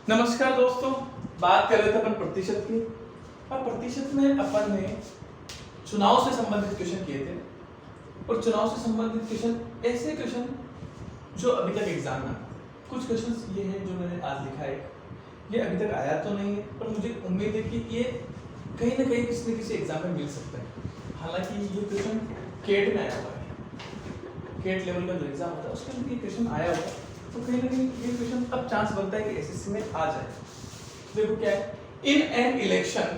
नमस्कार दोस्तों, बात कर रहे थे अपन प्रतिशत की। और प्रतिशत में अपन ने चुनाव से संबंधित क्वेश्चन किए थे और चुनाव से संबंधित क्वेश्चन ऐसे क्वेश्चन जो अभी तक एग्जाम में कुछ क्वेश्चंस ये हैं जो मैंने आज लिखा है। ये अभी तक आया तो नहीं है पर मुझे उम्मीद है कि ये कहीं ना कहीं किसी न किसी एग्जाम में मिल सकता है। हालांकि ये क्वेश्चन केट में आया हुआ है, केट लेवल का जो एग्जाम होता है उसके अंदर ये क्वेश्चन आया हुआ है, तो कहीं ना कहीं ये क्वेश्चन अब चांस बनता है कि एसएससी में आ जाए। देखो क्या है, in an election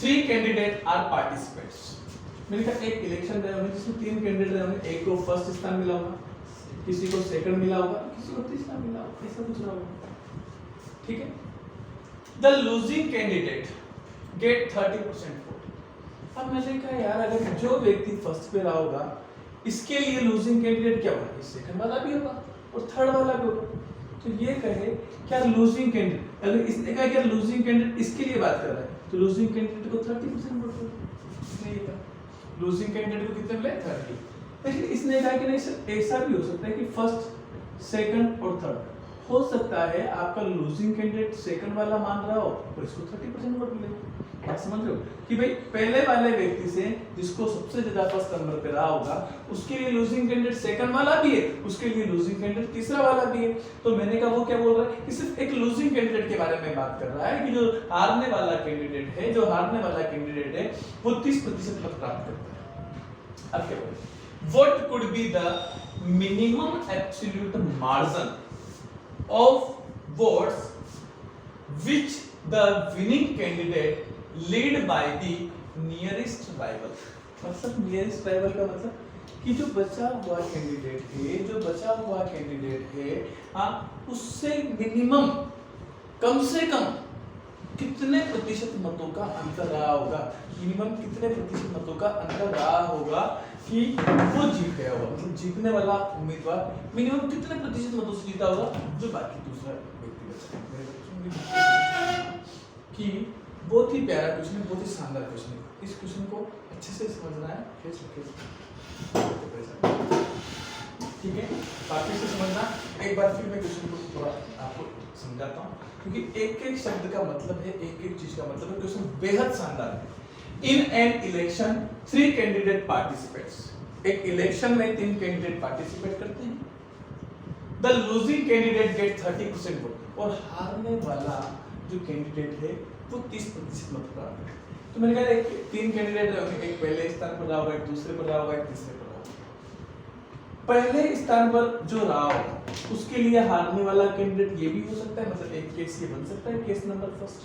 3 candidate are participates. मैंने कहा एक इलेक्शन रहे होंगे जिसमें 3 कैंडिडेट रहे होंगे, एक को फर्स्ट स्थान मिला होगा, किसी को सेकंड मिला होगा, किसी को तीसरा मिला होगा, ऐसा कुछ रहा होगा। ठीक है, the losing candidate get 30% vote. अब मैंने कहा यार अगर जो व्यक्ति फर्स्ट पे रहा होगा इसके लिए लूजिंग कैंडिडेट क्या होगा, सेकंड वाला भी होगा और थर्ड वाला भी होगा। तो ये कहे क्या लूजिंग कैंडिडेट, अगर इसने कहा क्या लूजिंग कैंडिडेट इसके लिए बात कर रहा है तो लूजिंग कैंडिडेट को 30% वोट मिलेगा। इसने ये कहा लूजिंग कैंडिडेट को कितने मिले 30। लेकिन इसने कहा कि नहीं सर ऐसा भी हो सकता है कि फर्स्ट सेकंड और थर्ड हो सकता है आपका लूजिंग कैंडिडेट सेकंड वाला मान रहा हो और इसको 30% वोट मिलेगा। बात समझ रहे हो कि भाई पहले वाले व्यक्ति से जिसको सबसे ज्यादा फर्स्ट नंबर पे रहा होगा उसके लिए लूजिंग कैंडिडेट सेकंड वाला भी है, उसके लिए लूजिंग कैंडिडेट तीसरा वाला भी है। तो मैंने कहा वो क्या बोल रहा है कि सिर्फ एक लूजिंग कैंडिडेट के बारे में बात कर रहा है कि जो हारने वाला कैंडिडेट है, जो हारने वाला कैंडिडेट है वो 30% मत प्राप्त करता है। अब क्या बोले, what could be the minimum absolute margin of votes which the winning candidate lead by the nearest rival। मतलब nearest rival का मतलब कि जो बचा हुआ कैंडिडेट है, जो बचा हुआ कैंडिडेट है, हाँ उससे मिनिमम कम से कम कितने प्रतिशत मतों का अंतर रहा होगा, मिनिमम कितने प्रतिशत मतों का अंतर रहा होगा कि वो जीत गया होगा। मतलब जीतने वाला उम्मीदवार मिनिमम कितने प्रतिशत मतों से जीता होगा जो बाकी दूसरा व्यक्ति बचा। कि बहुत ही प्यारा क्वेश्चन है, बहुत ही शानदार क्वेश्चन है। इस क्वेश्चन को अच्छे से समझना है, ठीक है, बाकी से समझना। एक बार फिर मैं क्वेश्चन को थोड़ा आपको समझाता हूँ क्योंकि एक एक शब्द का मतलब है, एक एक चीज का मतलब है। क्वेश्चन बेहद शानदार है। In an election 3 candidate participates. एक इलेक्शन में 3 कैंडिडेट पार्टिसिपेट करते हैं। The losing candidate get 30% vote और हारने वाला जो कैंडिडेट है वो 30% मत प्राप्त करता है। तो मैंने कहा एक 3 कैंडिडेट होंगे, एक पहले स्थान पर रहा होगा, एक दूसरे पर रहा होगा, एक तीसरे पर रहा होगा। पहले स्थान पर जो रहा होगा उसके लिए हारने वाला कैंडिडेट ये भी हो सकता है, मतलब एक केस ये बन सकता है केस नंबर फर्स्ट,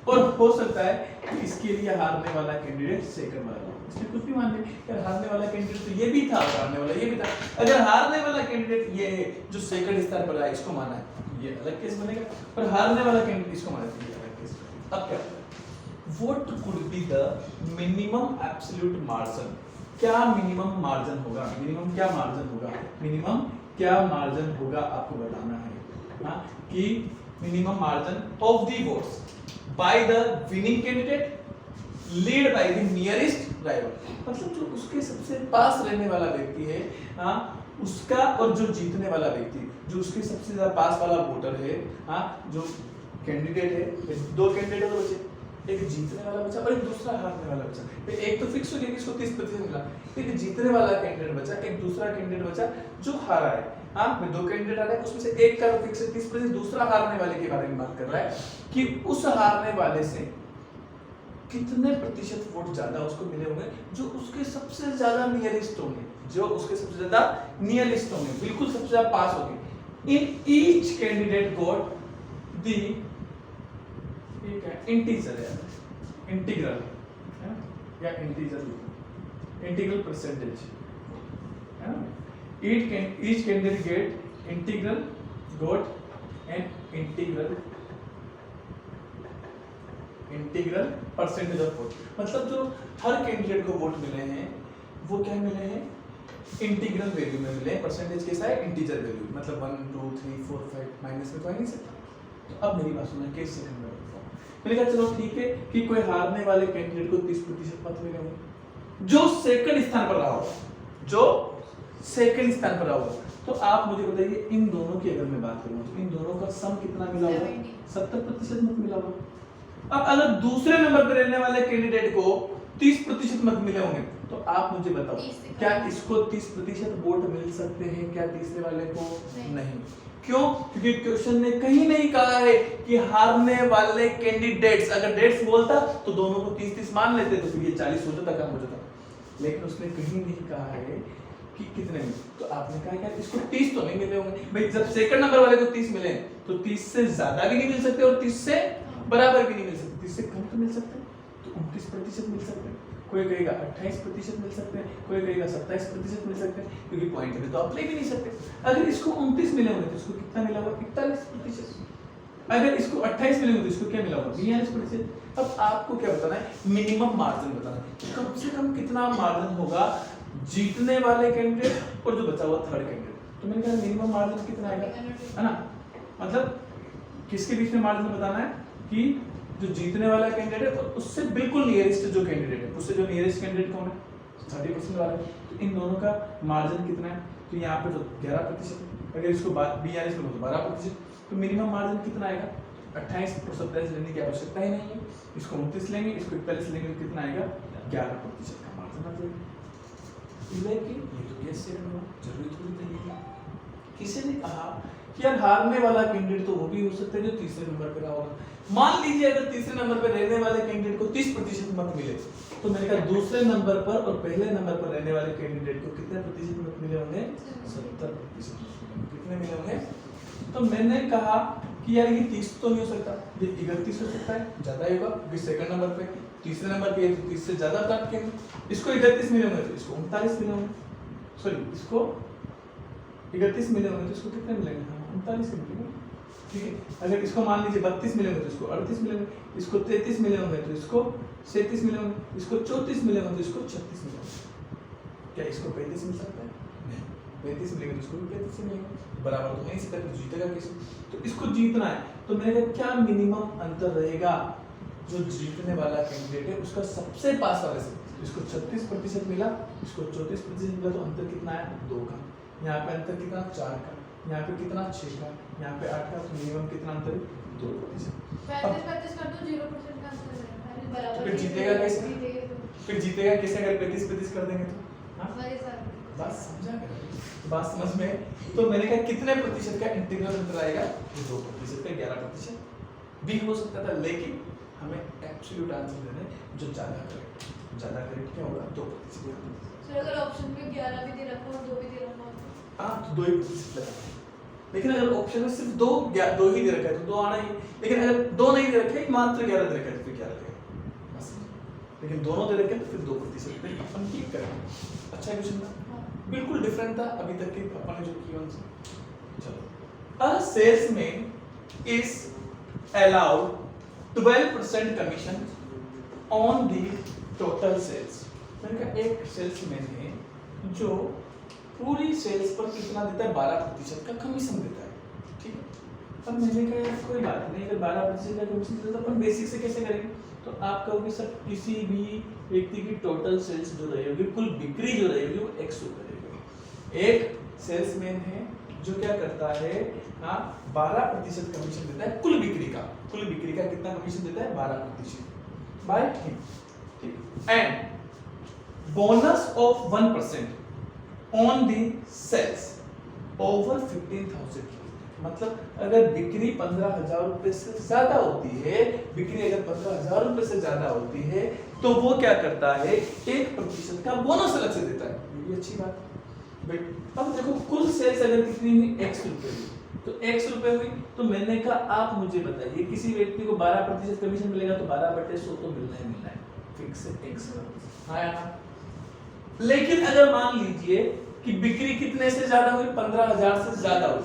और हो सकता है कि इसके लिए हारने वाला कैंडिडेट सेकंड वाला हो। इसमें कुछ भी मान ले यार हारने वाला कैंडिडेट तो ये भी था, हारने वाला ये भी था। अगर हारने वाला कैंडिडेट ये है जो सेकंड स्थान पर आया इसको माना है ये अलग केस बनेगा, पर हारने वाला कैंडिडेट इसको माना है ये अलग केस बनेगा। अब क्या what could be the minimum absolute margin, क्या मिनिमम मार्जिन होगा, मिनिमम क्या मार्जिन होगा, मिनिमम क्या मार्जिन होगा आपको बताना है। हाँ कि minimum margin of the votes by the winning candidate lead by the nearest rival. मतलब जो उसके सबसे पास रहने वाला व्यक्ति है, हाँ उसका, और जो जीतने वाला व्यक्ति जो उसके सबसे ज्यादा पास वाला वोटर है, हाँ जो कैंडिडेट है, 2 कैंडिडेट बचे, एक जीतने वाला बचा और एक दूसरा हारने वाला बचा। एक तो फिक्स हो गया कि इसको 30% मिला, एक जीतने वाला कैंडिडेट बचा, एक दूसरा कैंडिडेट बचा जो हारा है। हाँ में 2 कैंडिडेट आ रहे हैं, उसमें से एक का फिक्स है 30%, दूसरा हारने वाले के बारे में बात कर रहा है कि उस हारने वाले से कितने प्रतिशत वोट ज्यादा उसको मिले होंगे जो उसके सबसे ज्यादा नियरेस्ट होंगे, जो उसके सबसे ज्यादा नियरेस्ट होंगे, बिल्कुल सबसे ज्यादा पास होंगे। In each candidate got the integer है, इंटीग्रल है या इंटीग्रल परसेंटेज है ना। each candidate get integral got an integral percentage of vote. मतलब जो हर कैंडिडेट को वोट मिले हैं वो क्या मिले हैं, इंटीग्रल वैल्यू में मिले हैं। परसेंटेज कैसा है, इंटीजर वैल्यू, मतलब 1 2 3 4 5 माइनस में तो आ नहीं सकता। तो अब मेरी बात सुनो, केस सेकंड में मैंने कहा चलो ठीक है कि कोई हारने वाले कैंडिडेट को 30% मत मिले होंगे जो सेकंड स्थान पर रहा होगा, जो सेकंड स्थान पर होगा। तो आप मुझे बताइए इन दोनों की अगर मैं बात करूं तो इन दोनों का सम कितना मिला होगा? 70% मत मिला होगा। अब अगर दूसरे नंबर पर रहने वाले कैंडिडेट को 30% मत मिले होंगे तो आप मुझे बताओ क्या इसको 30% वोट मिल सकते हैं क्या तीसरे वाले को? नहीं। क्यों? क्योंकि क्वेश्चन ने कहीं नहीं कहा है कि हारने वाले कैंडिडेट्स, अगर डेट्स बोलता तो दोनों को 30-30 मान लेते तो फिर ये 40 हो जाता, कम हो जाता, लेकिन उसने कहीं नहीं कहा है कि कितने में। तो आपने कहा यार इसको 30 तो नहीं मिले होंगे भाई, जब सेकंड नंबर वाले को 30 मिले तो 30 से ज्यादा भी नहीं मिल सकते और 30 से बराबर भी नहीं मिल सकते, 30 से कम तो मिल सकते हैं, तो 29% मिल सकते हैं, कोई कहेगा 28% मिल सकते हैं, कोई कहेगा 27% मिल सकते हैं, क्योंकि पॉइंट में तो आप ले भी नहीं सकते। अगर इसको 29 मिले होंगे तो इसको कितना मिला होगा? 41%। अगर इसको 28 मिले होंगे तो इसको क्या मिला होगा? 42%। अब आपको क्या बताना है? मिनिमम मार्जिन बताना है, कम से कम कितना मार्जिन होगा जीतने वाले कैंडिडेट और जो बचा हुआ थर्ड कैंडिडेट। तो मैंने कहा मिनिमम मार्जिन कितना आएगा, है ना? मतलब किसके बीच में मार्जिन बताना है कि जो जीतने वाला कैंडिडेट है और उससे बिल्कुल नियरेस्ट जो कैंडिडेट है, उससे जो नियरेस्ट कैंडिडेट कौन है? 30% वाला है। तो इन दोनों का मार्जिन कितना है? तो यहाँ पे तो 11%, अगर इसको 42 में तो 12%, तो मिनिमम मार्जिन कितना आएगा? 28 और 27 लेने की आवश्यकता ही नहीं है। इसको 29 लेंगे, इसको 41 लेंगे तो कितना आएगा? 11% का मार्जिन आ जाएगा। लेकिन ये तो यस से जरूरी थोड़ी नहीं। किसी ने कहा कि यार हारने वाला कैंडिडेट तो वो भी हो सकता है जो तीसरे नंबर पे रहा होगा। मान लीजिए अगर तीसरे नंबर पर रहने वाले कैंडिडेट को 30% मत मिले, तो मैंने कहा दूसरे नंबर पर और पहले नंबर पर रहने वाले कैंडिडेट को कितने प्रतिशत मत मिले होंगे? 70%। कितने मिले होंगे? तो मैंने कहा कि यार ये 30 तो नहीं हो सकता, ये 31 हो सकता है, ज्यादा ही होगा क्योंकि सेकंड नंबर पे, तीसरे नंबर पे 30 से ज्यादा प्राप्त करेंगे। इसको 31 मिले होंगे तो इसको 39 मिले होंगे, सॉरी इसको 31 मिले होंगे तो इसको कितने मिलेंगे? 39 मिलेंगे, ठीक है। अगर इसको मान लीजिए 32 मिले होंगे तो इसको 38 मिलेंगे, इसको 33 मिले होंगे तो इसको 37 मिले होंगे, इसको 34 मिले होंगे तो इसको 36 मिले होंगे। क्या इसको 35 मिल सकता है? नहीं। 35 मिलेंगे तो इसको भी 35 मिलेंगे, बराबर तो नहीं सकता, तो जीतेगा कैसे? तो इसको जीतना है तो मेरे क्या मिनिमम अंतर रहेगा जो जीतने वाला कैंडिडेट है उसका सबसे पास वाले से? इसको 36% मिला, इसको 34% मिला, तो अंतर कितना है? 2 का। यहाँ पे अंतर कितना? 4 का। यहाँ पे कितना? 6 का। यहाँ पे 8 का। तो मिनिमम कितना अंतर है? 2%। 35 कर दो 0% का अंतर है, बराबर। फिर जीतेगा कैसे? फिर जीतेगा कैसे अगर 35% कर देंगे तो? हाँ, बात समझा कर? बात समझ में? तो मैंने कहा कितने प्रतिशत का इंटीग्रल अंतर आएगा? 2% का, 11% भी हो सकता था, लेकिन हमें एब्सोल्यूट आंसर देना है जो ज्यादा करेक्ट। ज्यादा करेक्ट क्या होगा? 2%। सर अगर ऑप्शन में 11 भी दे रखा और 2 भी दे रखा हो हाँ तो 2% लगा, लेकिन अगर ऑप्शन में सिर्फ 2 ही दे रखा है तो 2 आना ही, लेकिन अगर 2 नहीं दे रखे मात्र 11 दे रखा है तो फिर 11 लगेगा बस, लेकिन दोनों दे रखे तो फिर 2% पे अपन क्लिक करेंगे। अच्छा क्वेश्चन था, बिल्कुल डिफरेंट था अभी तक के अपन ने जो किया उनसे। चलो, a salesman is allowed 12% commission on the total sales. मैंने कहा एक सेल्समैन है जो पूरी सेल्स पर कितना देता है? 12% का कमीशन देता है, ठीक है। अब मैंने कहा यार कोई बात नहीं, अगर 12% का कमीशन देता है तो अपन बेसिक से कैसे करेंगे? तो आप कहोगे सर किसी भी व्यक्ति की टोटल सेल्स जो रहेगी, कुल बिक्री जो रहेगी वो X रुपए रहेगी। एक सेल्समैन है जो क्या करता है? हाँ, 12% कमीशन देता है कुल बिक्री का। कुल बिक्री का कितना कमीशन देता है? 12% बाय हिम, ठीक। And bonus of 1% on the sales over 15,000। मतलब अगर बिक्री 15,000 रुपए से ज्यादा होती है, बिक्री अगर 15,000 रुपए से ज्यादा होती है तो वो क्या करता है? 1% का बोनस अलग से देता है। ये भी अच्छी बात है। अब देखो कुल सेल्स अगर कितनी हुई? X रुपए हुई, तो X रुपए हुई तो मैंने कहा आप मुझे बताइए किसी व्यक्ति को 12% कमीशन मिलेगा तो 12/100 तो मिलना ही मिलना है, फिक्स है X। हाँ ना? लेकिन अगर मान लीजिए कि बिक्री कितने से ज्यादा हुई? 15,000 से ज्यादा हुई,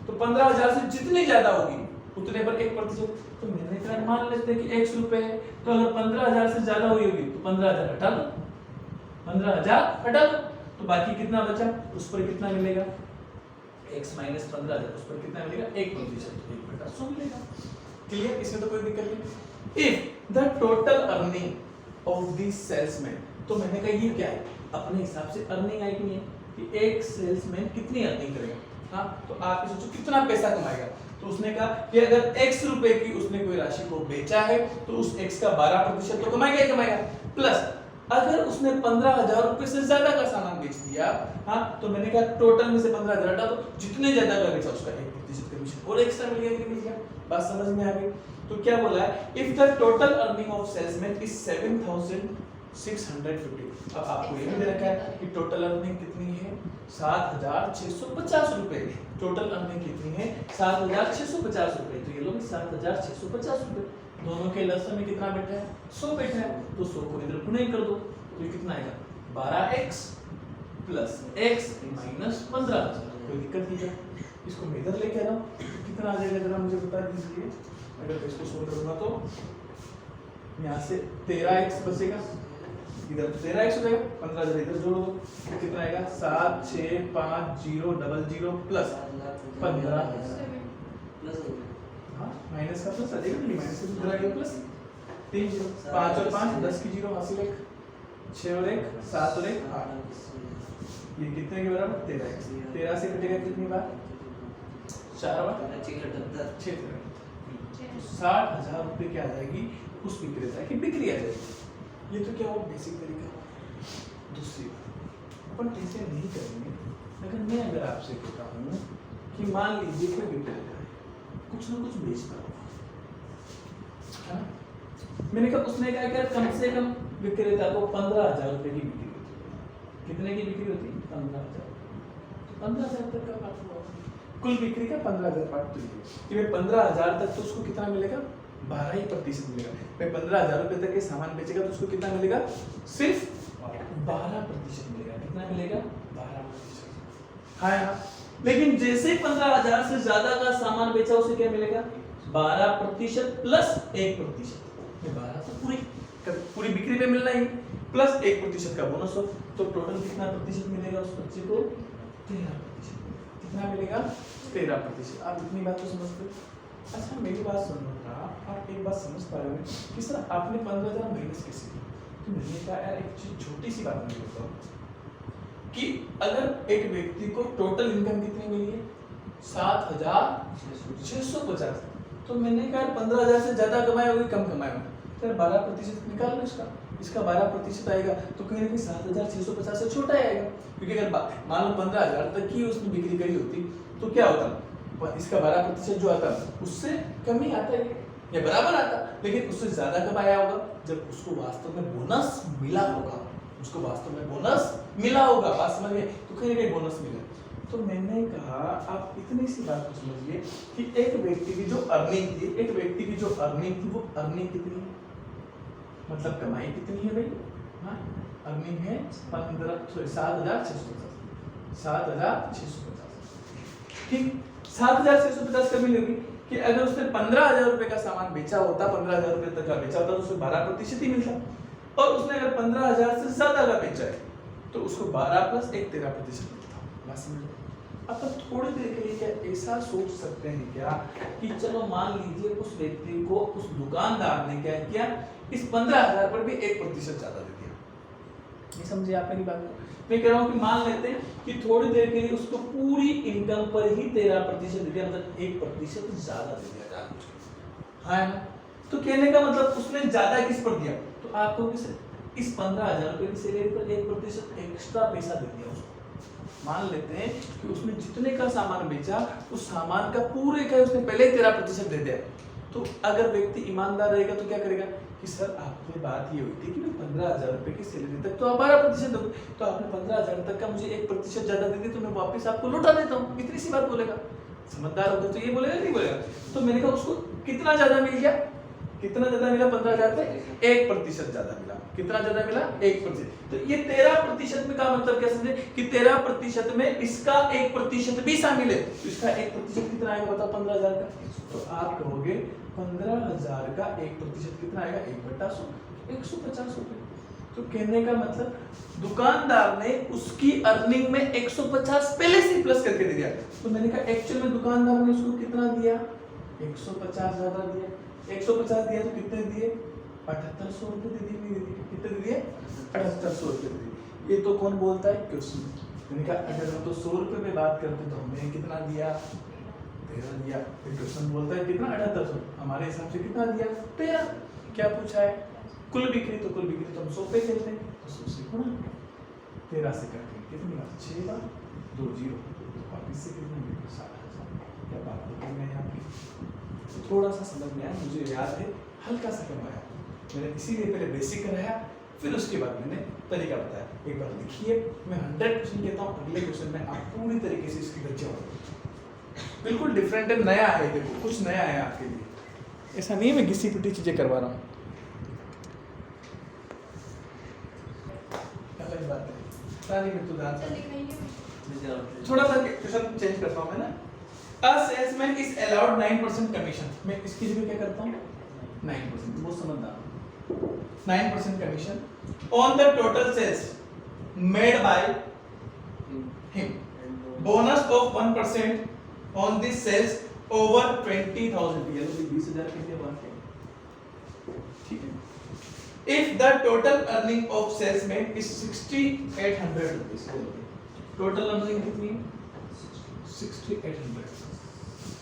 तो 15,000 से जितनी ज्यादा होगी उतने पर 1%। तो मैंने कहा मान लेते हैं कि X रुपए है, तो अगर 15,000 से ज्यादा हुई होगी तो 15,000 हटा दो, 15,000 हटा दो, तो बाकी कितना बचा? उस पर कितना मिलेगा? X माइनस 15,000, उस पर कितना मिलेगा? 1%, 1/100 मिलेगा। क्लियर? इसमें तो कोई दिक्कत नहीं। If the total earning of the salesman, तो मैंने कहा ये क्या है? अपने हिसाब से अर्निंग आई कि नहीं? कि एक सेल्समैन कितनी अर्निंग करेगा। हाँ, तो आप ये सोचो कितना पैसा कमाएगा। तो उसने कहा कि अगर x रुपए की उसने कोई राशि को बेचा है तो उस x का 12% तो कमाएगा ही कमाएगा, प्लस अगर उसने 15,000 रुपए से ज्यादा का सामान बेच दिया, हाँ, तो मैंने कहा टोटल में से 15,000 हटा दो, जितने ज्यादा का बेचा उसका 1% कमीशन और एक्स्ट्रा मिल गया कि मिल गया। बात समझ में आ गई। तो क्या बोला है, if the total earning of salesman is 7,650। अब आपको ये भी दे रखा है कि टोटल अर्निंग कितनी है, 7,650 रुपए। टोटल अर्निंग कितनी है, 7,650 रुपए। तो ये लोग 7,650 रुपए, दोनों के लसन में कितना बैठा है, 100 बैठा है। तो 100 को इधर गुणा कर दो, तो ये कितना आएगा, 12x प्लस x माइनस 15,000। कोई दिक्कत नहीं है। इसको मैं इधर लेके आ रहा हूँ, कितना आ जाएगा जरा मुझे बता दीजिए। अगर इसको सोल्व करूंगा तो यहाँ से 13x बचेगा, इधर 13x हो जाएगा, 15,000 इधर जोड़ दो, तो कितना आएगा 7,650,00 प्लस 15,000। हाँ, माइनस का प्लस आ जाएगा, नहीं माइनस से इधर आ गया प्लस 3 0, 5 और 5 10 की 0 हासिल 1, 6 और 1 7 और 1 8। ये कितने के बराबर, 13x। 13 से कटेगा कितनी बार, 4 बार, 6। 60,000 रुपए क्या आ जाएगी, उस विक्रेता की बिक्री आ जाएगी। ये तो क्या वो बेसिक तरीका। दूसरी बात, अपन ऐसे नहीं करेंगे। अगर मैं अगर आपसे कहता हूँ कि मान लीजिए कोई विक्रेता है, कुछ ना कुछ बेचता होगा, मैंने कहा उसने क्या किया, कम से कम विक्रेता को 15,000 रुपए की बिक्री होती है। कितने की बिक्री होती है, 15,000। तो 15,000 तक का पार्ट हुआ, कुल बिक्री का 15,000 पार्ट तो ये 15,000 तक तो उसको कितना मिलेगा, 12% मिलेगा। मैं 15,000 रुपए तक के सामान बेचेगा तो उसको कितना मिलेगा, सिर्फ 12% मिलेगा। कितना मिलेगा, 12%। हाँ यार, लेकिन जैसे ही 15,000 से ज्यादा का सामान बेचा उसे क्या मिलेगा, 12% प्लस 1%। 12 तो पूरी बिक्री पे मिलना ही, प्लस 1% का बोनस हो, तो टोटल कितना प्रतिशत मिलेगा उस बच्चे को, 13%। कितना मिलेगा, 13%। आप इतनी बात तो समझते हो। अच्छा मेरी बात सुनो ना, आप एक बात समझ पा रहे हो कि सर आपने 15,000 माइनस कैसे किया। तो मैंने कहा यार एक चीज छोटी सी बात मुझे बताओ कि अगर एक व्यक्ति को टोटल इनकम कितनी मिली है, 7,650, तो मैंने कहा 15,000 से ज्यादा कमाया होगी कम कमाया होगा, तो 12% निकाल लो इसका 12% आएगा, तो कहीं ना कहीं 7,650 से छोटा आएगा। क्योंकि अगर मान लो 15,000 तक की उसने बिक्री करी होती तो क्या होता, इसका 12% जो आता उससे कम ही आता है या बराबर आता, लेकिन उससे ज्यादा कब आया होगा, जब उसको वास्तव में बोनस मिला होगा। उसको वास्तव में बोनस मिला होगा, बात समझ गए, तो कहीं ना कहीं बोनस मिला। तो मैंने कहा आप इतनी सी बात को समझिए कि एक व्यक्ति की जो अर्निंग थी, वो अर्निंग कितनी है, मतलब कमाई कितनी है भाई, हाँ, अर्निंग है 7,650। ठीक, 7,650 कभी लगी कि अगर उसने 15,000 रुपए का सामान बेचा होता, 15,000 रुपए तक का बेचा होता तो उसे 12% ही मिलता, और उसने अगर 15,000 से ज्यादा का बेचा है तो उसको 12 प्लस 1 13% मिलता। बात समझ। अब तो थोड़ी देर के लिए क्या ऐसा सोच सकते हैं क्या कि चलो मान लीजिए उस व्यक्ति को उस दुकानदार ने क्या किया, इस 15,000 पर भी 1% ज्यादा दे दिया। ये समझिए आप मेरी बात को। मैं कह रहा हूँ कि मान लेते हैं कि थोड़ी देर के लिए उसको पूरी इनकम पर ही 13% दे दिया, मतलब 1% ज्यादा दे दिया जानबूझ। हाँ ना, तो कहने का मतलब उसने ज्यादा किस पर दिया, तो आपको किस इस 15,000 रुपए की सैलरी पर 1% एक्स्ट्रा पैसा दे दिया उसको। मान लेते हैं कि उसने जितने का सामान बेचा उस सामान का पूरे का उसने पहले 13% दे दिया, तो अगर व्यक्ति ईमानदार रहेगा तो क्या करेगा कि सर आपने बात ये हुई थी कि मैं 15,000 रुपए की सैलरी तक तो आप 12% दोगे, तो आपने 15,000 तक का मुझे 1% ज्यादा दे दी तो मैं वापस आपको लौटा देता हूँ। इतनी सी बात बोलेगा। समझदार होगा तो ये बोलेगा नहीं बोलेगा। तो मैंने कहा उसको कितना ज्यादा मिल गया, कितना ज्यादा मिला, 15,000 पे 1% ज्यादा मिला। कितना ज्यादा मिला, 1%। तो ये 13% में का मतलब क्या समझे कि 13% में इसका 1% भी शामिल है, तो इसका 1% कितना आएगा बताओ, 15,000 का। तो आप कहोगे 15,000 का 1% कितना आएगा, 1/100, 150 रुपए। तो कहने का मतलब दुकानदार ने उसकी अर्निंग में 150 पहले से प्लस करके दे दिया। तो मैंने कहा एक्चुअल में दुकानदार ने उसको कितना दिया, 150 ज्यादा दिया। 150 दिया तो कितने दिए, 7,800 रुपए दे दिए। नहीं दे दिए, कितने दे दिए, 7,800 रुपए दे दिए। ये तो कौन बोलता है, क्वेश्चन। मैंने कहा अगर हम तो 100 रुपए पे बात करते तो हमने कितना दिया, 13 दिया। फिर क्वेश्चन बोलता है कितना 7800, हमारे हिसाब से कितना दिया 13। क्या पूछा है कुल बिक्री, तो कुल बिक्री तो हम 100 पे लेते हैं, तो 100 से गुणा 13 से करके कितनी बार 6 बार 2 0, वापिस से कितना मिला 60,000। क्या बात कर रहे हैं यहाँ पे, तो थोड़ा सा समझ में आया, मुझे याद है हल्का सा कम आया, मैंने इसीलिए पहले बेसिक कराया, फिर उसके बाद मैंने तरीका बताया। एक बार लिखिए, मैं 100% कहता हूँ अगले क्वेश्चन में आप पूरी तरीके से इसकी बच्चे हो, बिल्कुल डिफरेंट है, नया है, देखो कुछ नया है आपके लिए, ऐसा नहीं मैं घिसी पिटी चीजें करवा रहा हूँ। अलग बात है, सारी में तो जान थोड़ा सा क्वेश्चन चेंज करता हूँ मैं ना। A salesman is allowed 9% commission, मैं इसकी जगह क्या करता हूँ 9%, बहुत समझदार हूँ। 9% commission on the total sales made by him, bonus of 1% on the sales over 20,000, ये तो 20,000 के लिए बात है, ठीक है। If the total earning of salesman is 6,800 rupees, total earning कितनी है 6,800,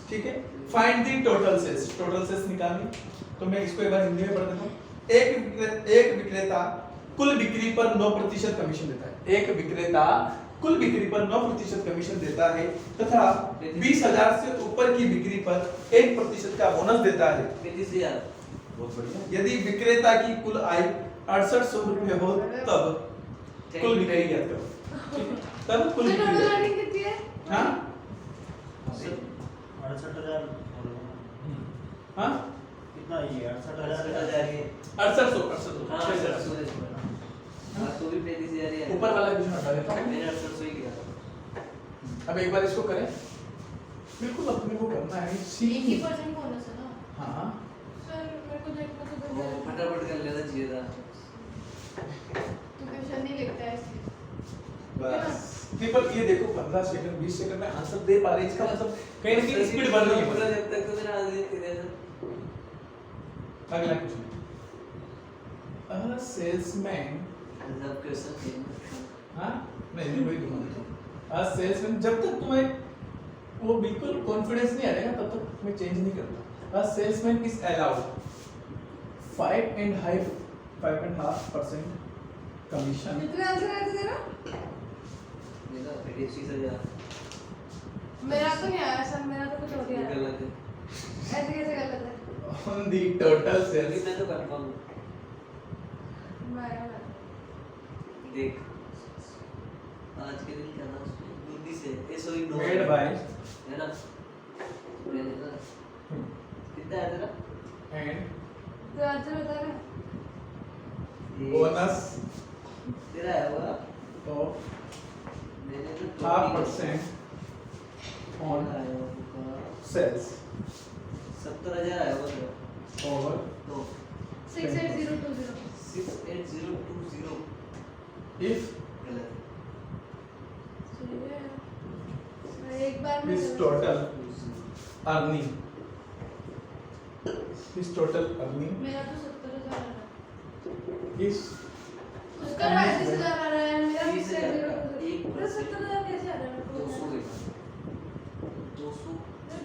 ठीक है। Find the total sales, total sales निकालनी, तो मैं इसको एक बार हिंदी में पढ़ देता हूँ। एक विक्रेता कुल बिक्री पर 9% कमीशन देता है, एक विक्रेता कुल बिक्री पर 9% कमीशन देता है तथा 20,000 से ऊपर की बिक्री पर 1% का बोनस देता है। 35,000, बहुत बढ़िया। यदि विक्रेता की कुल आय 6800 रुपये हो तब कुल बिक्री ज्ञात करो, तब कुल बिक्री कितनी है? हाँ 68,000 हाँ कितना ये 68,000 ये 6800 हाँ 68,000 हाँ तो भी 35,000 ही है। ऊपर वाला क्वेश्चन हटा देता हूँ। मैंने 6800 ही किया। अब एक बार इसको करें, बिल्कुल अपने को करना है, एक ही परसेंट बोनस है ना हाँ सर, मेरे को देखना तो वो फटाफट कर लेना चाहिए था। तो क्वेश्चन नहीं लिखता है इसलिए। बस नहीं, पर ये देखो 15 सेकंड 20 सेकंड में आंसर दे पा रहे, इसका मतलब कहीं ना कहीं स्पीड बढ़ रही पूरा है। जब तक तो मेरा आगे इधर अगला क्वेश्चन, अ सेल्समैन, सब क्वेश्चन हाँ नहीं वही दूंगा, अ सेल्समैन, जब तक तुम्हें वो बिल्कुल कॉन्फिडेंस नहीं आ रहेगा तब तक मैं चेंज नहीं करता। अ सेल्समैन इज अलाउड 5.5% कमीशन। कितने आंसर आए थे तेरा? मेरा 35,000 मेरा तो नहीं आया सर, मेरा तो कुछ और ही आया। गलत है। ऐसे कैसे गलत है? On the total अभी sales, मैं तो कंफर्म हूँ। मैं देख आज के दिन क्या था उसमें हिंदी से ए सॉरी नो made by है ना मैंने ना कितना है तेरा and तो आंसर बता रहा है। bonus तेरा है वो of मैंने तो 0.5% on sales 70,000 आया वो तेरा over तो 68020 68020 if गलत एक बार में his total earning, his total earning मेरा तो 70,000 आ रहा है। is उसका 35,000 आ रहा है, मेरा 30,000 का, 68020 70,000 कैसे आ रहा है? 200 के 200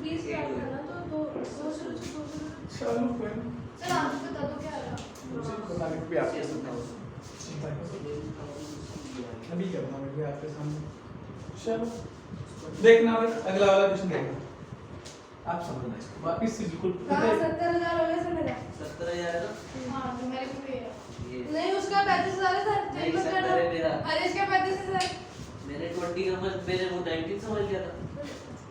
20 का आता है ना, तो 200 चलो कोई नहीं, सर आप बता दो क्या आ रहा मुझे है? बताने को भी आपके सामने चिंता करो, अभी करना मैं भी आपके सामने। चलो देखना भाई, अगला वाला क्वेश्चन देखना, आप समझना इसको वापिस से बिल्कुल। कहाँ 70,000 हो गया सर मेरा? 70,000 है ना हाँ तो मेरे को भी है। ये नहीं उसका 35,000 है सर, नहीं, चेक मत 70 है मेरा। करना। अरे इसका 35,000 मैंने 20 का मत मैंने वो 19 समझ लिया था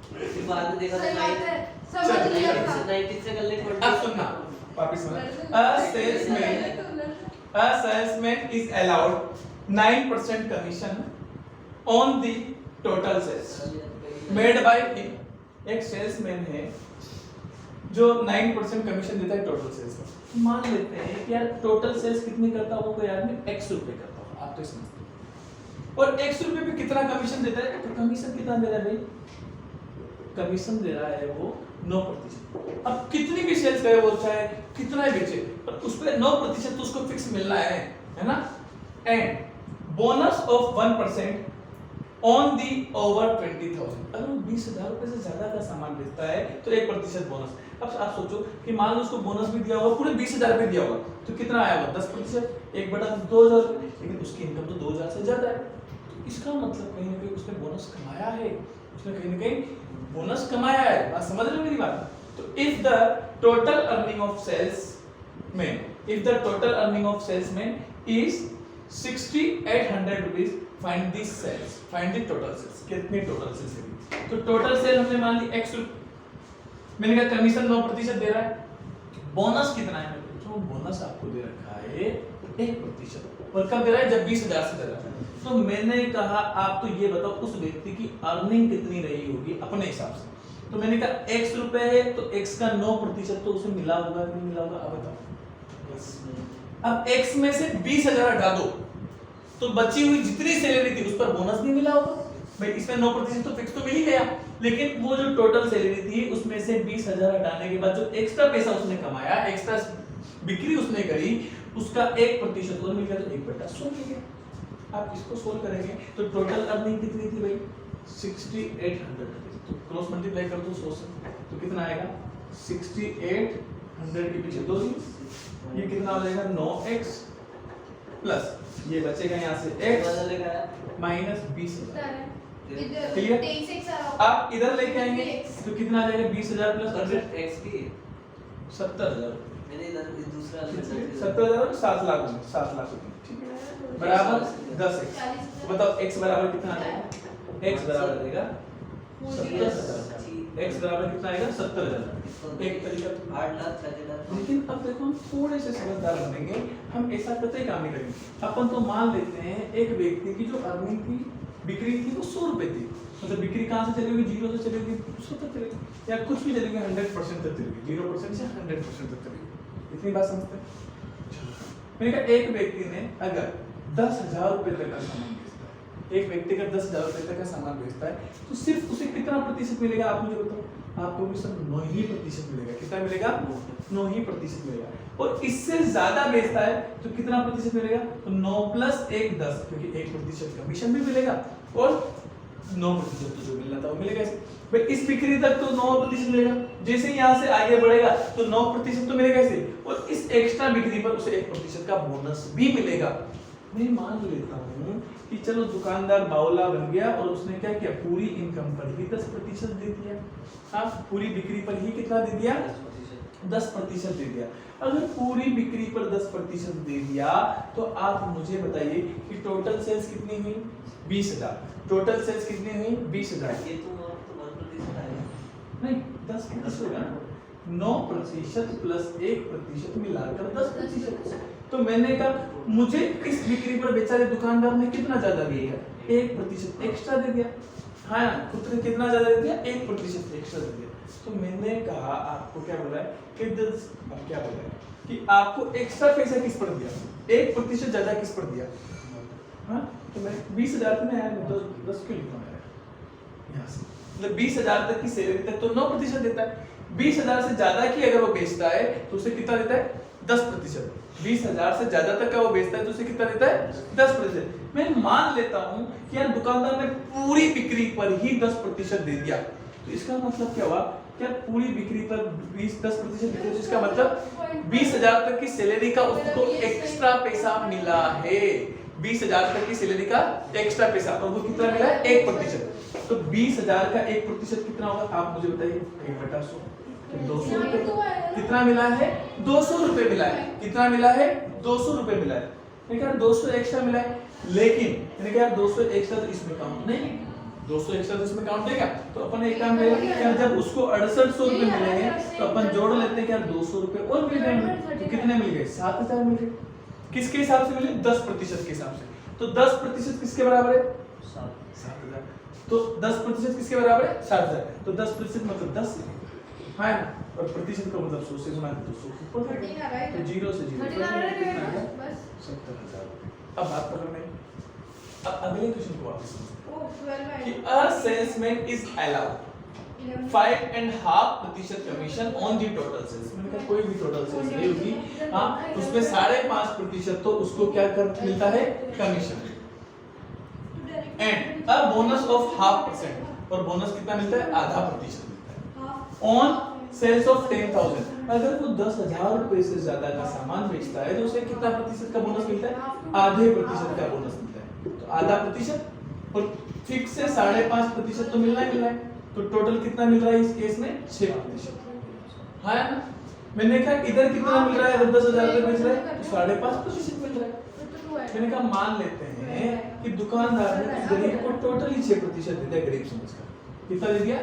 फिर बाद में देखा सही तो बात है, समझ चल, लिया 19 था। से 19 से कर ले 20 अब सुनना वापिस सुनना, a salesman is allowed 9% commission on the total sales made by him। एक सेल्समैन है जो 9% कमीशन देता है टोटल सेल्स में। मान लेते हैं कि यार टोटल सेल्स कितनी करता होगा कोई आदमी, 100 रुपए करता होगा, आप तो समझते हैं, और 100 रुपए पे कितना कमीशन देता है, तो कमीशन कितना दे रहा है भाई, कमीशन दे रहा है वो 9%। अब कितनी भी सेल्स करे वो चाहे कितना ही बेचे, पर उस पे 9% तो उसको फिक्स मिलना है ना। And bonus of 1% on the over 20,000। अगर वो 20,000 रुपए से ज्यादा का सामान बेचता है तो 1% बोनस। अब आप सोचो कि मान लो उसको बोनस भी दिया होगा, पूरे 20,000 रुपए दिया होगा, तो कितना आया होगा? 10%, 1/2,000। लेकिन उसकी इनकम तो 2,000 से ज्यादा है, तो इसका मतलब कहीं ना कहीं उसने बोनस कमाया है, उसने कहीं ना कहीं बोनस कमाया है। बात समझ रहे हो मेरी बात? तो if the total earning of salesman, if the total earning of salesman is 6,800 rupees, find the sales, find the total sales. कितनी टोटल सेल्स है? तो टोटल सेल हमने मान ली x, मैंने कहा कमीशन 9% दे रहा है, बोनस कितना है? तो बोनस आपको दे रखा है 1%, और कब दे रहा है? जब 20,000 से दे रहा है। तो मैंने कहा आप तो ये बताओ उस व्यक्ति की अर्निंग कितनी रही होगी अपने हिसाब से। तो मैंने कहा x रुपए है तो x का 9% तो उसे मिला होगा कि नहीं मिला होगा? अब बताओ। अब x में से 20,000 हटा दो तो बची हुई जितनी सैलरी थी उस पर बोनस नहीं मिला होगा भाई। इसमें 9% तो फिक्स तो मिल ही गया, लेकिन वो जो टोटल सैलरी थी उसमें से 20,000 हटाने के बाद जो एक्स्ट्रा पैसा उसने कमाया, एक्स्ट्रा बिक्री उसने करी, उसका 1% और मिल गया, तो 1/100 मिल गया। आप इसको सोल्व करेंगे तो टोटल अर्निंग कितनी थी भाई? 6,800। तो क्रॉस मल्टीप्लाई कर दो 100 से, तो कितना आएगा? 6,800 के पीछे 2 ये कितना हो जाएगा? 9x प्लस ये बचेगा यहाँ से x माइनस 20,000। क्लियर? 23x आप इधर लेके आएंगे तो कितना आ जाएगा? 20,000 प्लस 100x की 70,000। मैंने इधर दूसरा 70,000 7 लाख रुपए, 7 लाख रुपए, ठीक है, बराबर 10x। बताओ x बराबर कितना आ जाएगा? x बराबर आ जाएगा 70,000। x बराबर कितना आएगा? 70,000। एक तरीका 8 लाख 30 लाख। लेकिन अब देखो हम थोड़े से समझदार बनेंगे, हम ऐसा कतई काम नहीं करेंगे। अपन तो मान लेते हैं एक व्यक्ति की जो अर्निंग थी, बिक्री थी, वो 100 रुपए थी। मतलब बिक्री कहाँ से चली होगी? 0 से चली होगी, 100 तक चलेगी, या कुछ भी चलेगी 100% तक चलेगी, 0% से 100% तक चलेगी। इतनी बात समझते हैं? मैंने कहा एक व्यक्ति ने अगर 10,000 रुपए तक का सामान बेचता है, एक व्यक्ति अगर 10,000 रुपए तक का सामान बेचता है, तो सिर्फ उसे कितना प्रतिशत मिलेगा? आप मुझे बताओ। आपको भी सब 9% मिलेगा। कितना मिलेगा? 9% मिलेगा। और इससे ज्यादा बेचता है तो कितना प्रतिशत मिलेगा? तो 9 प्लस 1 10, क्योंकि 1% कमीशन भी मिलेगा और 9% तो जो मिलना था वो मिलेगा। भाई इस बिक्री तक तो 9% मिलेगा, जैसे ही यहाँ से आगे बढ़ेगा तो 9% तो मिलेगा इसे, और इस एक्स्ट्रा बिक्री पर उसे 1% का बोनस भी मिलेगा। मैं मान लेता हूँ कि चलो दुकानदार बावला बन गया और उसने क्या किया? पूरी इनकम पर ही 10% दे दिया। हाँ, पूरी बिक्री पर ही कितना दे दिया? 10% दे दिया। अगर पूरी बिक्री पर 10% दे दिया तो आप मुझे बताइए कि टोटल सेल्स कितनी हुई? 20,000। टोटल सेल्स कितनी हुई? 20,000। ये तो 1% आएगा नहीं, 10% होगा ना। 9% प्लस 1% मिलाकर 10%। तो मैंने कहा मुझे इस बिक्री पर बेचारे दुकानदार ने कितना ज्यादा दिया? 1% एक्स्ट्रा दे दिया। हाँ, खुद ने कितना ज्यादा दे दिया? 1% एक्स्ट्रा दे दिया। तो मैंने कहा आपको क्या बोला है कि क्या बोला है कि आपको एक्स्ट्रा पैसा किस पर दिया? 1% ज्यादा किस पर दिया? हाँ, तो मैं 20,000 में आया, तो 10 क्यों लिखा है यहाँ से? मतलब 20,000 तक की सैलरी तक तो 9% देता है। 20,000 से ज्यादा की अगर वो बेचता है तो उसे कितना देता है? 10%। 20,000 से ज्यादा तक का वो बेचता है तो उसे कितना देता है? 10%। मैं मान लेता हूँ कि यार दुकानदार ने पूरी बिक्री पर ही 10% दे दिया, तो इसका मतलब क्या हुआ? क्या पूरी बिक्री पर 10% दे दिया, इसका मतलब 20,000 तक की सैलरी का उसको एक्स्ट्रा पैसा मिला है। 20,000 तक की सैलरी का एक्स्ट्रा पैसा, और वो कितना मिला है? 1%। तो 20,000 का 1% कितना होगा? आप मुझे बताइए। 1/100, 200 रुपए। कितना मिला है? 200 रुपए मिला है। कितना मिला है? 200 रुपए मिला है। मैंने कहा 200 एक्स्ट्रा मिला है, लेकिन मैंने कहा 200 एक्स्ट्रा तो इसमें काउंट नहीं, 200 एक्स्ट्रा तो इसमें काउंट देगा। तो अपन एक काम करेंगे कि जब उसको 6800 रुपए मिले हैं तो अपन जोड़ लेते हैं कि यार 200 रुपए और मिल गए। तो कितने मिल गए? 7,000 मिल गए। किसके हिसाब से मिले? 10% के हिसाब से। तो 10% किसके बराबर है? 7,000। तो 10% किसके बराबर है? 7,000। तो 10% मतलब 10 है ना, और प्रतिशत का मतलब 100 से गुणा तो 100 ऊपर जाएगा। तो 0 से 0 बस 70,000। अब बात कर रहे हैं, अब अगले क्वेश्चन को वापस ओ 12 कि a salesman is allowed 5.5% commission on the total sales. मैंने कहा कोई भी टोटल सेल्स नहीं होगी, हाँ, उसमें 5.5% तो उसको क्या कर मिलता है? Commission. And a bonus of 0.5%, और बोनस कितना मिलता है, आधा प्रतिशत मिलता है ऑन सेल्स ऑफ 10,000। अगर वो 10,000 रुपए से ज्यादा का सामान बेचता है तो उसे कितना प्रतिशत का बोनस मिलता है, आधे प्रतिशत का बोनस मिलता है। तो आधा प्रतिशत और फिक्स से 5.5% तो मिलना ही मिल रहा है, तो टोटल कितना मिल रहा है इस केस में, 6%। हाँ ना, मैंने कहा इधर कितना मिल रहा है, अगर 10,000 रुपए बेच रहा है तो 5.5% मिल रहा है। मैंने कहा मान लेते हैं कि दुकानदार ने उस गरीब को टोटली 6% दे दिया, गरीब समझकर कितना दे दिया,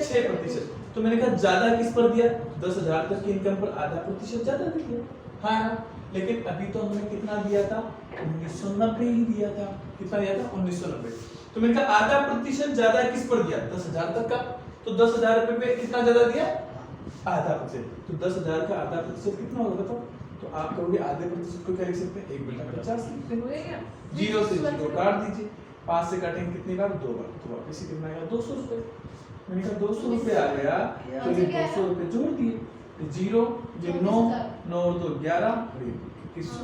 6%। तो मैंने कहा ज्यादा किस पर दिया, 10,000 तक की इनकम पर आधा प्रतिशत ज्यादा दे दिया। हाँ ना, लेकिन अभी तो हमने कितना दिया था, 1990 ही दिया था। कितना दिया था, 1990। तो मैंने कहा आधा प्रतिशत ज्यादा किस पर दिया, 10,000 तक का, तो 10,000 रुपए पे कितना ज्यादा दिया, आधा प्रतिशत। तो 10,000 का आधा प्रतिशत कितना होगा बताओ, तो आप कहोगे आधे प्रतिशत को क्या लिख सकते हैं, 1/50 लिखते हैं। 0 से 0 काट दीजिए, 5 से काटेंगे कितनी बार, 2 बार, तो वापस कितना आएगा, 200 रुपए। मैंने कहा 200 रुपए आ गया, तो ये 200 रुपए जोड़ दिए, 0 ये 9 9 और 2 11 और ये 2100।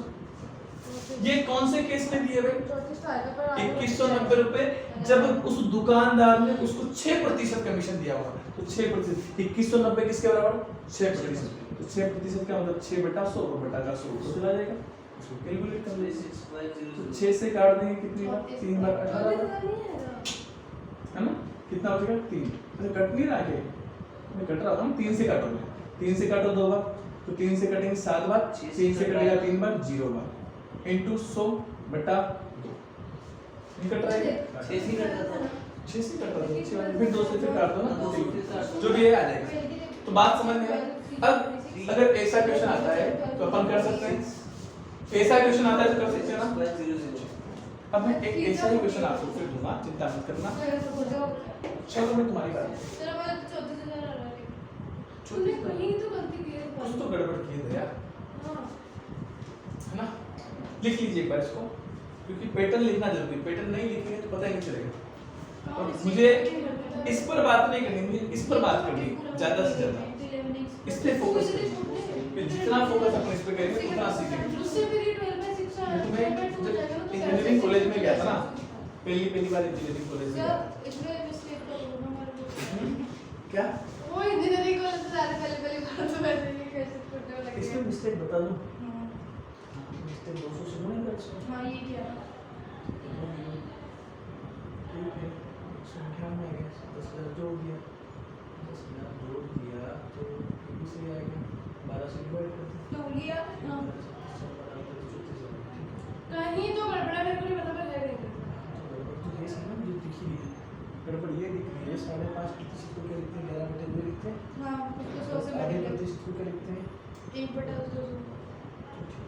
ये कौन से केस में दिए भाई, 2190 रुपए, जब उस दुकानदार ने उसको 6% कमीशन दिया हुआ, तो 6%, 2190 किसके बराबर, 6%। तो 6% का मतलब 6/100 और बटा का 100 तो चला जाएगा, इसको कैलकुलेट कर लीजिए। तो 6 से काट देंगे कितनी बार, 3 बार 18 है ना, कितना हो जाएगा, 3। अरे कट नहीं रहा है, मैं कट रहा हूँ, 3 से काटो, 3 से काटो 2 बार, तो 3 से कटेंगे 7 बार, 3 से कटेगा 3 बार, 0 बार इनटू 100/2 नहीं कट रहा है, 6 से कट रहा था, 6 से कट रहा है, फिर 2 से फिर काट दो ना, जो भी है आ जाएगा। तो बात समझ में आई। अब अगर ऐसा क्वेश्चन आता है तो अपन कर सकते हैं, ऐसा क्वेश्चन आता है तो कर सकते हैं ना। अब मैं एक ऐसा ही क्वेश्चन आपको फिर दूंगा, चिंता मत करना। चलो मैं तुम्हारी बात, तूने कहीं तो गलती की है, कुछ तो गड़बड़ की है यार, है ना। लिख लीजिए एक बार इसको, क्योंकि पैटर्न लिखना जरूरी, पैटर्न नहीं लिखेंगे तो पता ही नहीं चलेगा। और मुझे इस पर बात नहीं करनी, मुझे इस पर बात करनी ज्यादा से ज्यादा, इस पे फोकस करिए, जितना फोकस अपन इस पे करेंगे उतना सीखेंगे। उससे फिर 12 में 6 इंजीनियरिंग कॉलेज में गया था ना, पहली बार इंजीनियरिंग कॉलेज में गया। इसमें मिस्टेक तो हमारे क्या वो इंजीनियरिंग कॉलेज से ज्यादा पहले बार तो वैसे ही कैसे छोटे लगे इसमें मिस्टेक बता दूं, मिस्टेक 200 से गुणा कर इसको। हां ये किया ठीक है, संख्या में है 10,000 जोड़ दिया, 10,000 जोड़ दिया तो इसे आएगा 12 से डिवाइड कर दो, तो लिया हां 34,000। कहीं तो गड़बड़ा, मेरे को नहीं पता, मैं ले रही तो ये सब ना मुझे दिख ही नहीं है, गड़बड़ ये दिख रही है। 5.5% को क्या लिखते हैं, 11/2 लिखते हैं। हां उसको 100 से आधे बढ़ा प्रतिशत को क्या लिखते हैं, 1/200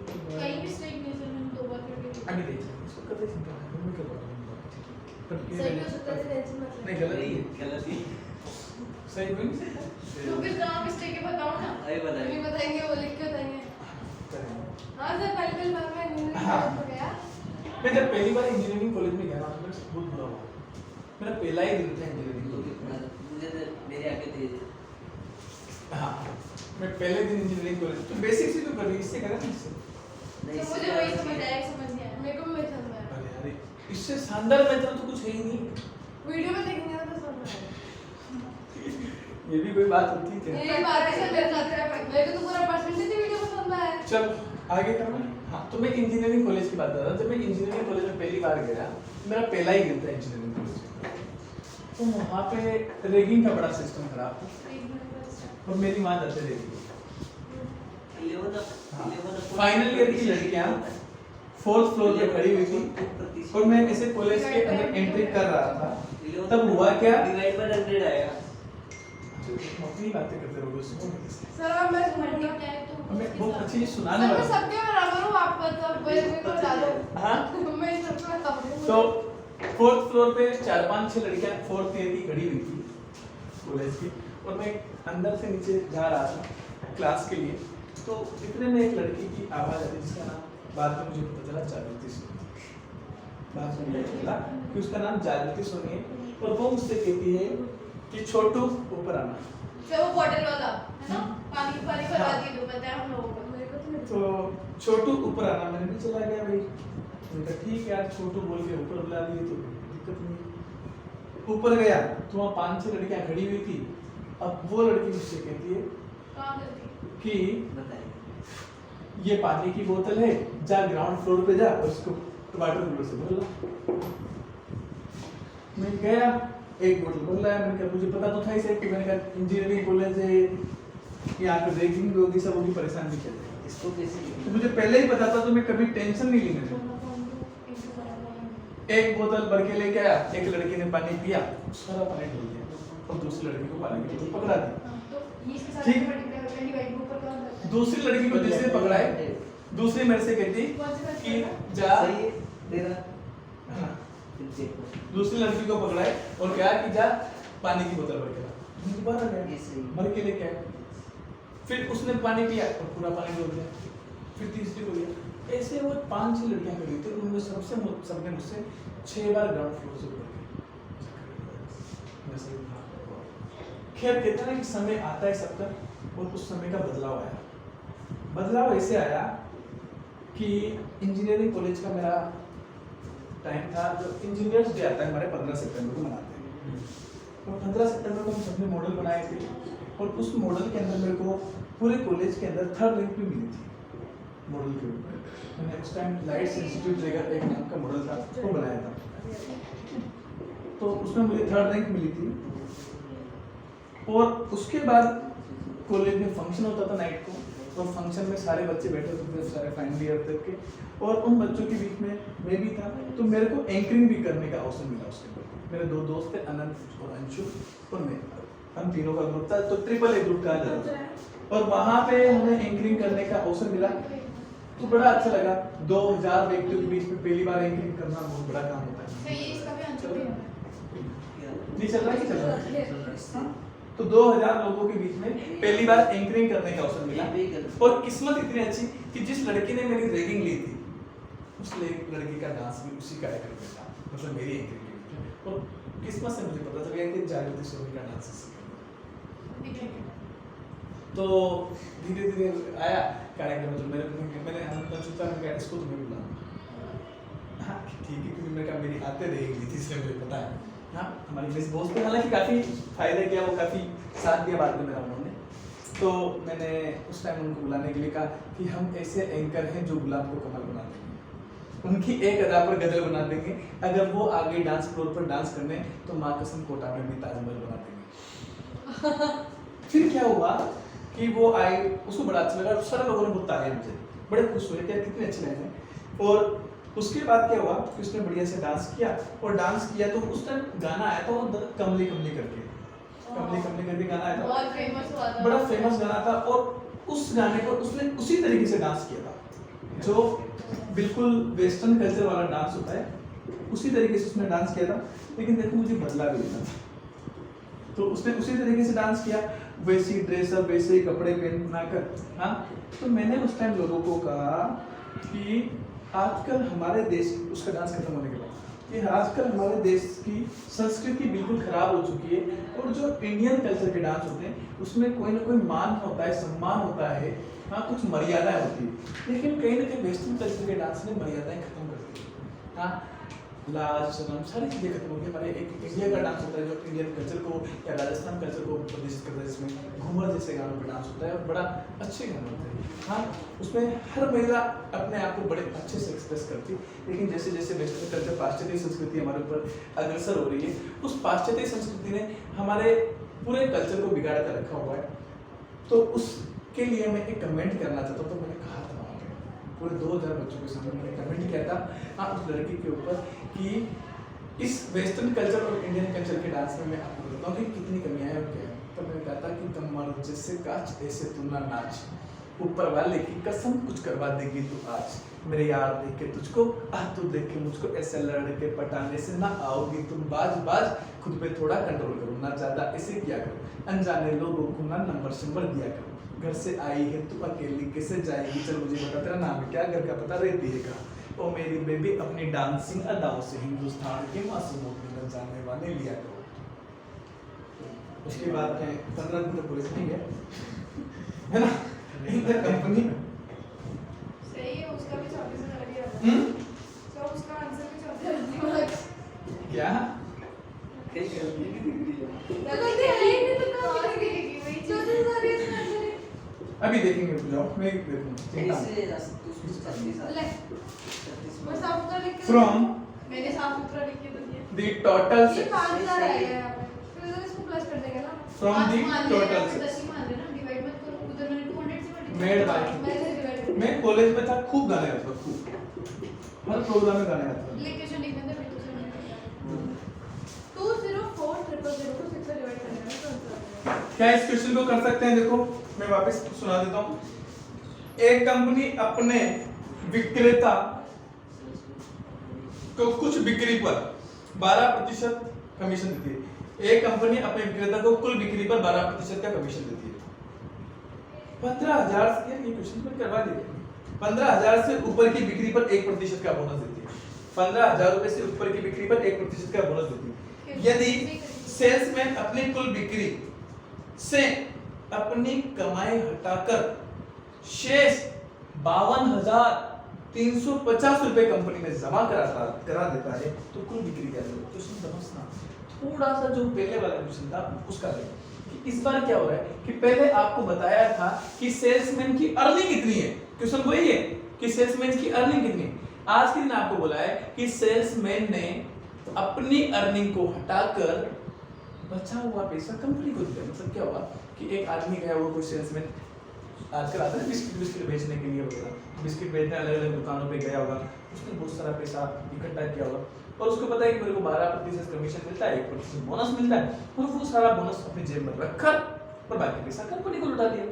कहीं मिस्टेक नहीं सर, मैंने 2 बार करके आगे देखिए, इसको कतई चिंता नहीं, मैं कर पाऊंगा। पर ये सही हो सकता है, टेंशन मत ले। नहीं गलत ही है, गलत ही सही हुई तो फिर कहाँ मिस्टेक है बताओ ना, अरे बताइए। अभी बताएंगे, वो लिख के बताएंगे। करेंगे। हाँ सर, पहले बार में इंजीनियरिंग हाँ। कॉलेज में गया। मैं जब पहली बार इंजीनियरिंग कॉलेज में गया ना तो मेरा बहुत बुरा हुआ, मेरा पहला ही दिन था इंजीनियरिंग तो कॉलेज में। मुझे तो मेरे आगे तेज हाँ, मैं पहले दिन इंजीनियरिंग कॉलेज, तो बेसिक से तो कर रही, इससे करा ना इससे। नहीं, तो मुझे वही समझ आया, समझ गया, मेरे को भी वही समझ आया। अरे अरे, इससे शानदार मेथड तो कुछ है ही नहीं। वीडियो में देखेंगे तो समझ आएगा। ये भी कोई बात होती है क्या? ये बात है, मेरे साथ है, मेरे को तो पूरा परसेंटेज ही वीडियो पसंद आया। चल आगे करना। हाँ, तो मैं इंजीनियरिंग कॉलेज की बात कर रहा था। जब मैं इंजीनियरिंग कॉलेज में पहली बार गया, मेरा पहला ही दिन था इंजीनियरिंग कॉलेज में, तो वहाँ पे रैगिंग का बड़ा सिस्टम खराब था और मेरी माँ जाते रैगिंग। फाइनल ईयर की लड़कियाँ 4th फ्लोर पे खड़ी हुई थी और मैं ऐसे कॉलेज के अंदर एंट्री कर रहा था, तब हुआ क्या? डिवाइड बाय 100 आएगा। अपनी बातें करते रहोगे, सुनो सर अब मैं सुनूंगा। हमें बहुत अच्छी सुनाने सर मैं वाला। सबके बराबर हूँ, आप मतलब मेरे को डालो। हाँ, मैं सबके बराबर हूँ। तो 4th फ्लोर पे 4-5-6 लड़कियां 4th ईयर की खड़ी हुई थी कॉलेज की, और मैं अंदर से नीचे जा रहा था क्लास के लिए। तो इतने में एक लड़की की आवाज आती जिसका नाम बाद में मुझे पता चला जागृति सोनी। बाद में मुझे पता कि उसका नाम जागृति सोनी है, और वो मुझसे कहती है कि छोटू ऊपर आना। तो वो बॉटल वाला है ना, पानी पानी भरवा दिए तो पता है हम लोगों को, मेरे को तो नहीं तो छोटू ऊपर आना, मैंने भी चला गया भाई। मैंने कहा ठीक है यार, छोटू बोल के ऊपर बुला दिए तो दिक्कत नहीं है। ऊपर गया तो वहाँ 5-6 लड़कियां खड़ी हुई थी। अब वो लड़की मुझसे कहती है कहाँ करती? कि बताइए। ये पानी की बोतल है, जा ग्राउंड फ्लोर पे जा और उसको वाटर कूलर से भर ला। मैं गया, एक बोतल भर लाया। मैंने कहा मुझे पता तो था ही सही कि मैंने कहा इंजीनियरिंग कॉलेज है, यहाँ पे रैगिंग भी होगी, सब होगी, परेशान भी किया जाएगा। इसको कैसे तो मुझे पहले ही पता था तो मैं कभी टेंशन नहीं लेने देता। एक बोतल भर के लेके आया, एक लड़की ने पानी पिया, सारा पानी ढल गया और दूसरी लड़की को पानी की बोतल पकड़ा दी। ठीक। दूसरी लड़की को जैसे पकड़ाए, दूसरी मेरे से कहती कि जा। सही है तेरा। हाँ। फिर देखो दूसरी लड़की को पकड़ाए और कहा कि जा पानी की बोतल भर के ला। मैं दोबारा ये गया, सही। भर के लेके आया। फिर उसने पानी पिया और पूरा पानी डूब गया। फिर तीसरी को लिया। ऐसे वो 5-6 लड़कियां खड़ी थी, उनमें सबने मुझसे 6 बार ग्राउंड फ्लोर से ऊपर गए। खैर कहते हैं ना कि समय आता है सबका, और उस समय का बदलाव आया। बदलाव ऐसे आया कि इंजीनियरिंग कॉलेज का मेरा टाइम था, जो इंजीनियर्स डे आता है हमारे 15 सितंबर को मनाते हैं। और 15 सितंबर को हम सबने मॉडल बनाए थे, और उस मॉडल के अंदर मेरे को पूरे कॉलेज के अंदर 3rd रैंक भी मिली थी मॉडल के ऊपर। मैंने उस टाइम लाइट्स इंस्टीट्यूट एक नाम का मॉडल था, वो बनाया था, तो उसमें मुझे 3rd रैंक मिली थी। और उसके बाद कॉलेज में फंक्शन होता था नाइट को, और फंक्शन में सारे बच्चे बैठे होते थे, सारे फाइनल ईयर तक के, और उन बच्चों के बीच में मैं भी था। तो मेरे को एंकरिंग भी करने का अवसर मिला उसके बाद। मेरे 2 दोस्त थे, अनंत और अंशु और मैं, हम तीनों का ग्रुप था, तो ट्रिपल ए ग्रुप कहा जाता था। और वहाँ पे हमें एंकरिंग करने का अवसर मिला, तो बड़ा अच्छा लगा। 2000 व्यक्तियों के बीच में पहली बार एंकरिंग करना बहुत बड़ा काम होता है। नहीं चल रहा है, चल रहा है। तो 2000 लोगों के बीच में पहली बार एंकरिंग करने का अवसर मिला। और किस्मत इतनी अच्छी कि जिस लड़की ने मेरी रैगिंग ली थी, उस लड़की का डांस भी उसी कार्यक्रम में था, मतलब मेरी एंकरिंग। और किस्मत से मुझे पता चल गया कि जागृति सोनी का डांस सीखना। तो धीरे धीरे आया कार्यक्रम में, तो मैंने इसको तुम्हें बुलाना। हाँ ठीक है, क्योंकि मैं मेरी आते रहेगी थी, इसलिए मुझे पता है। हाँ, हमारी मिस बोस ने हालांकि काफ़ी फायदा किया, वो काफ़ी साथ दिया बाद में मेरा उन्होंने। तो मैंने उस टाइम उनको बुलाने के लिए कहा कि हम ऐसे एंकर हैं जो गुलाब को कमल बना देंगे, उनकी एक अदा पर गजल बना देंगे, अगर वो आगे डांस फ्लोर पर डांस करने तो माँ कसम कोटा में भी ताजमहल बना देंगे। फिर क्या हुआ कि वो आए, उसको बड़ा अच्छा लगा, सारे लोगों ने बहुत तारीफ मुझे, बड़े खुश हुए कि कितने अच्छे लगे। और उसके बाद क्या हुआ कि उसने बढ़िया से डांस किया, और डांस किया तो उस टाइम गाना आया था वो कमली कमली करके, कमली कमली करके गाना आया था, बहुत फेमस हुआ था, बड़ा फेमस गाना था। और उस गाने पर उसने उसी तरीके से डांस किया था, जो बिल्कुल वेस्टर्न कल्चर वाला डांस होता है, उसी तरीके से उसने डांस किया था। लेकिन देखो मुझे बदला भी लेना था, तो उसने उसी तरीके से डांस किया, वैसी ड्रेसअप, वैसे ही कपड़े पहना कर। हाँ, तो मैंने उस टाइम लोगों को कहा कि आजकल हमारे देश, उसका डांस खत्म होने के बाद, कि आजकल हमारे देश की संस्कृति बिल्कुल खराब हो चुकी है, और जो इंडियन कल्चर के डांस होते हैं उसमें कोई ना कोई मान होता है, सम्मान होता है, हाँ कुछ मर्यादाएं होती है। लेकिन कहीं ना कहीं वेस्टर्न कल्चर के डांस ने मर्यादाएं खत्म कर दी। हाँ, लाज शर्म सारी चीज़ें खत्म हो गई। हमारे एक इंडिया का डांस होता है जो इंडियन कल्चर को या राजस्थान कल्चर को प्रदर्शित करता है, जिसमें घूमर जैसे गानों पर डांस होता है, और बड़ा अच्छे गाने होते हैं। हाँ, उसमें हर महिला अपने आप को बड़े अच्छे से एक्सप्रेस करती है। लेकिन जैसे जैसे वेस्टर्न कल्चर, पाश्चात्य संस्कृति हमारे ऊपर अग्रसर हो रही है, उस पाश्चात्य संस्कृति ने हमारे पूरे कल्चर को बिगाड़ कर रखा हुआ है। तो उसके लिए मैं एक कमेंट करना चाहता हूँ। तो मैंने कहा था वहाँ पे पूरे 2000 बच्चों के सामने मैंने कमेंट किया था, हाँ, उस लड़की के ऊपर कि इस वेस्टर्न कल्चर और इंडियन कल्चर के डांस में मैं आपको बताता हूँ कि कितनी कमियां हैं और क्या है। तो मैंने कहा था कि कमर जैसे काच ऐसे तू ना नाच, ऊपर वाले की कसम कुछ करवा देगी तू आज, मेरे यार देख के तुझको, तू देख के मुझको, ऐसे लड़के पटाने से ना आओगी तुम बाज बाज, खुद पे थोड़ा कंट्रोल करो, ना ज्यादा ऐसे किया करो, अनजाने लोगों को ना नंबर दिया करो, घर से आई है तू अकेली कैसे जाएगी, चल मुझे बता तेरा नाम है क्या, घर का पता रहती है कहाँ, ओ मेरी बेबी अपनी डांसिंग अदाओं से हिंदुस्तान के मासूमों को न जानने वाले लिया करो। उसके बाद 15 दिन तक पुलिस नहीं गया है ना, इधर कंपनी सही है, उसका भी 24 से लग गया था। तो उसका आंसर भी 24 क्या अभी देखेंगे, रुक जाओ, मैं देखूंगा, चिंता मत। कैसे जा सकते हो उसमें 36 ले, 36 मैं साफ सुथरा लिख के From मैंने साफ सुथरा लिख के तो दिया। the total ये sales 5000 आएगा यहाँ पे, फिर इधर इसको प्लस कर देगा ना। From पाँच the मान लिया, total यहाँ पे sales. 10 ही मान लेना, डिवाइड मत करो, उधर मैंने 200 से मल्टीप्लाई Made by. मैंने डिवाइड कर मैं कॉलेज में था, खूब गाने गाता था, खूब हर प्रोग्राम में गाने गाता था। लिख के लिख देंगे, फिर दूसरा मैंने 20400 को 6 से डिवाइड करना है तो आंसर आ जाएगा। क्या इस क्वेश्चन को कर सकते हैं? देखो मैं वापस सुना देता हूँ। एक कंपनी अपने विक्रेता को कुछ बिक्री पर 12% कमीशन देती है। एक कंपनी अपने विक्रेता को कुल बिक्री पर 12% का कमीशन देती है। 15,000 से ये क्वेश्चन पर करवा देंगे। 15,000 से ऊपर की बिक्री पर 1% का बोनस देती है। 15,000 रुपए से ऊपर की बिक्री पर 1% का बोनस देती है। यदि सेल्समैन अपनी कुल बिक्री से अपनी कमाई हटाकर शेष 52,350 रुपए कंपनी में जमा करा देता है तो कुल बिक्री क्या होगी? तो समझना थोड़ा सा जो पहले वाला क्वेश्चन था उसका है कि इस बार क्या हो रहा है कि पहले आपको बताया था कि सेल्समैन की अर्निंग कितनी है। क्वेश्चन वही है कि सेल्समैन की अर्निंग कितनी है। आज के दिन आपको बोला है कि सेल्समैन ने अपनी अर्निंग को हटाकर बचा हुआ पैसा कंपनी को दिया। मतलब क्या हुआ कि एक आदमी गया, वो कोई सेल्समैन आजकल आता है बिस्किट बेचने के लिए वगैरह, बिस्किट बेचने अलग अलग दुकानों पे गया होगा, उसने बहुत सारा पैसा इकट्ठा किया होगा और उसको पता है कि मेरे को 12% कमीशन मिलता है, 1% बोनस मिलता है और वो सारा बोनस अपनी जेब में रखकर और बाकी पैसा कंपनी को लौटा दिया।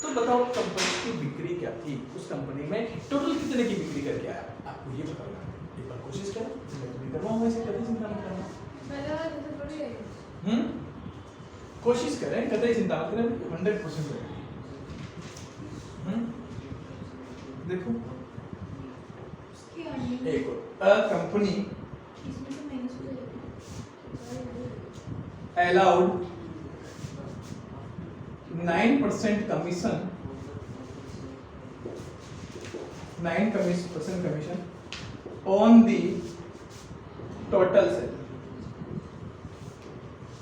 तो बताओ कंपनी की बिक्री क्या थी? उस कंपनी में टोटल कितने की बिक्री करके आया? आपको ये पता होगा। एक बार कोशिश करें, मैं भी करवाऊंगा, इसे कभी चिंता मत करना। पहले वाला जैसे थोड़ी है। कोशिश करें, कतई चिंता मत करें, 100% करें। देखो उसकी अर्निंग एक और कंपनी इसमें से माइनस हो जाएगा। allowed 9% commission, 9% commission on the total sale.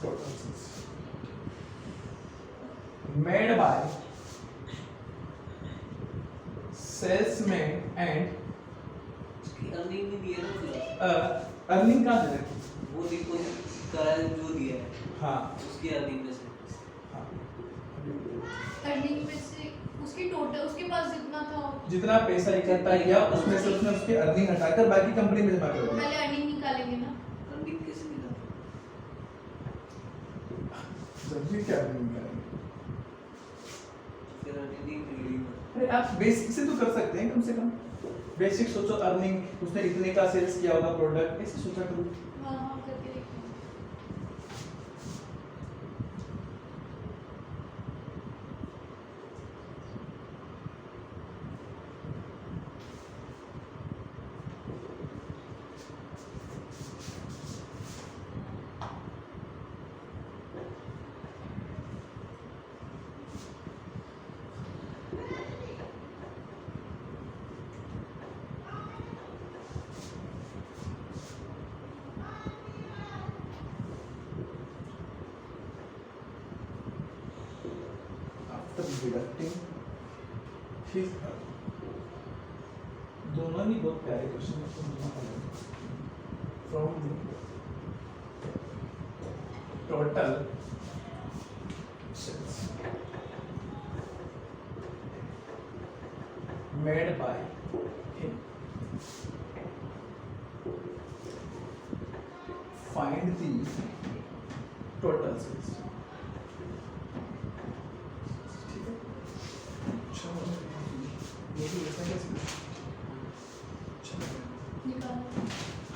Total sales made by salesman and उसकी अर्निंग नहीं दी है ना फिर अर्निंग कहाँ दे रहे? वो डिपॉजिट करा जो दिया है हाँ उसकी अर्निंग में से हाँ अर्निंग में से उसकी टोटल उसके पास जितना था जितना पैसा इकट्ठा किया उसमें से उसने उसकी अर्निंग हटाकर बाकी कंपनी में जमा कर दिया। पहले अर्निंग निकालेंगे ना। अर्निंग कैसे मिला जब भी क्या अर्निंग करेंगे? फिर अर्निंग मिली अरे आप बेसिक से तो कर सकते हैं, कम से कम बेसिक सोचो। अर्निंग उसने इतने का सेल्स किया होगा प्रोडक्ट, ऐसे सोचा करो। हाँ हाँ करके देखते हैं। After deducting his दोनों ही बहुत प्यारे क्वेश्चन है, from total sales made by him find the total sales. ठीक है, चलो ये भी ऐसा कैसे? निकालो।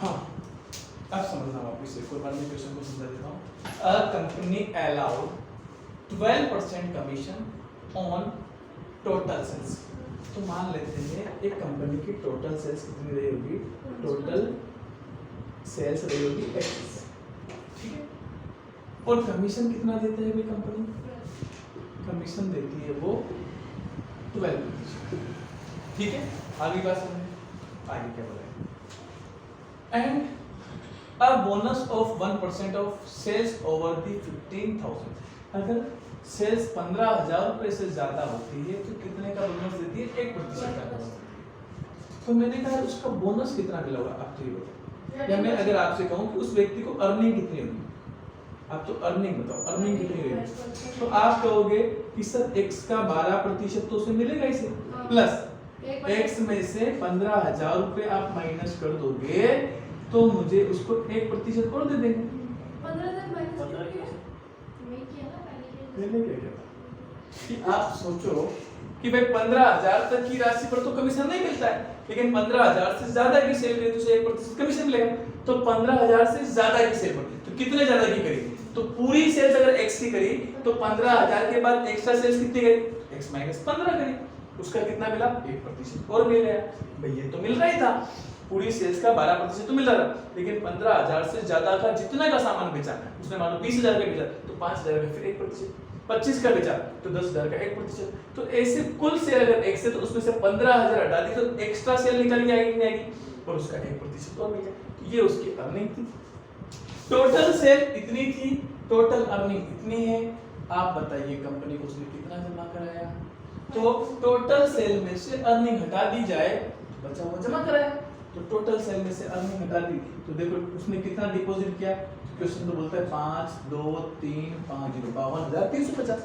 हाँ, अब समझना वापस से, कोई बार मैं क्वेश्चन को समझा देता हूँ। A company allowed 12% commission on total sales. तो मान लेते हैं एक कंपनी की टोटल सेल्स कितनी रही होगी? टोटल सेल्स रही होगी X, ठीक है। और कमीशन कितना देता है कोई कंपनी? कमीशन देती है वो 12%, ठीक है। आगे बात समझे, आगे क्या बोला है? And a bonus of 1% of sales over the 15,000। अगर सेल्स 15,000 रुपए से ज्यादा होती है तो कितने का बोनस देती है? 1% का बोनस देती है। तो मैंने कहा उसका बोनस कितना मिला होगा आप तो ये बताओ। या मैं अगर आपसे कहूँ कि उस व्यक्ति को अर्निंग कितनी होगी, आप तो अर्निंग बताओ, अर्निंग कितनी होगी? तो आप कहोगे कि सर x का 12% तो उसे मिलेगा इसे, प्लस x में से 15,000 रुपए आप माइनस कर दोगे तो मुझे उसको 1% और दे देंगे। 15,000 माइनस 15 किया मैं किया ना पहले मैंने क्या किया था कि आप सोचो कि भाई 15,000 तक की राशि पर तो कमीशन नहीं मिलता है, लेकिन 15,000 से ज्यादा की सेल करी तो उसे 1% कमीशन मिलेगा। तो 15,000 से ज्यादा की सेल करी तो कितने ज्यादा की करी? तो पूरी सेल्स अगर x की करी तो 15,000 के बाद एक्स्ट्रा सेल्स कितनी करी? x माइनस 15 करी, उसका कितना मिला? 1% और मिल गया। भाई ये तो मिल रहा ही था, पूरी सेल्स का 12% तो मिल रहा था, लेकिन 15,000 से ज्यादा का जितना का सामान बेचा उसने मान लो 20,000 का बेचा तो 5,000 का फिर 1%, 25 का बेचा तो 10,000 का 1%। तो ऐसे कुल सेल अगर x है तो उसमें से 15,000 हटा दी तो एक्स्ट्रा सेल निकल के आएगी नहीं आएगी, और उसका 1% और मिल गया। तो ये उसकी अर्निंग थी। टोटल सेल इतनी थी, टोटल अर्निंग इतनी है। आप बताइए कंपनी को उसने कितना जमा कराया? तो टोटल सेल में से अर्निंग हटा दी जाए तो बचा हुआ जमा कराया। तो टोटल सेल में से अर्निंग हटा दी तो देखो उसने कितना डिपॉजिट किया। क्वेश्चन तो बोलता है 5 2 3 5 0 52,350।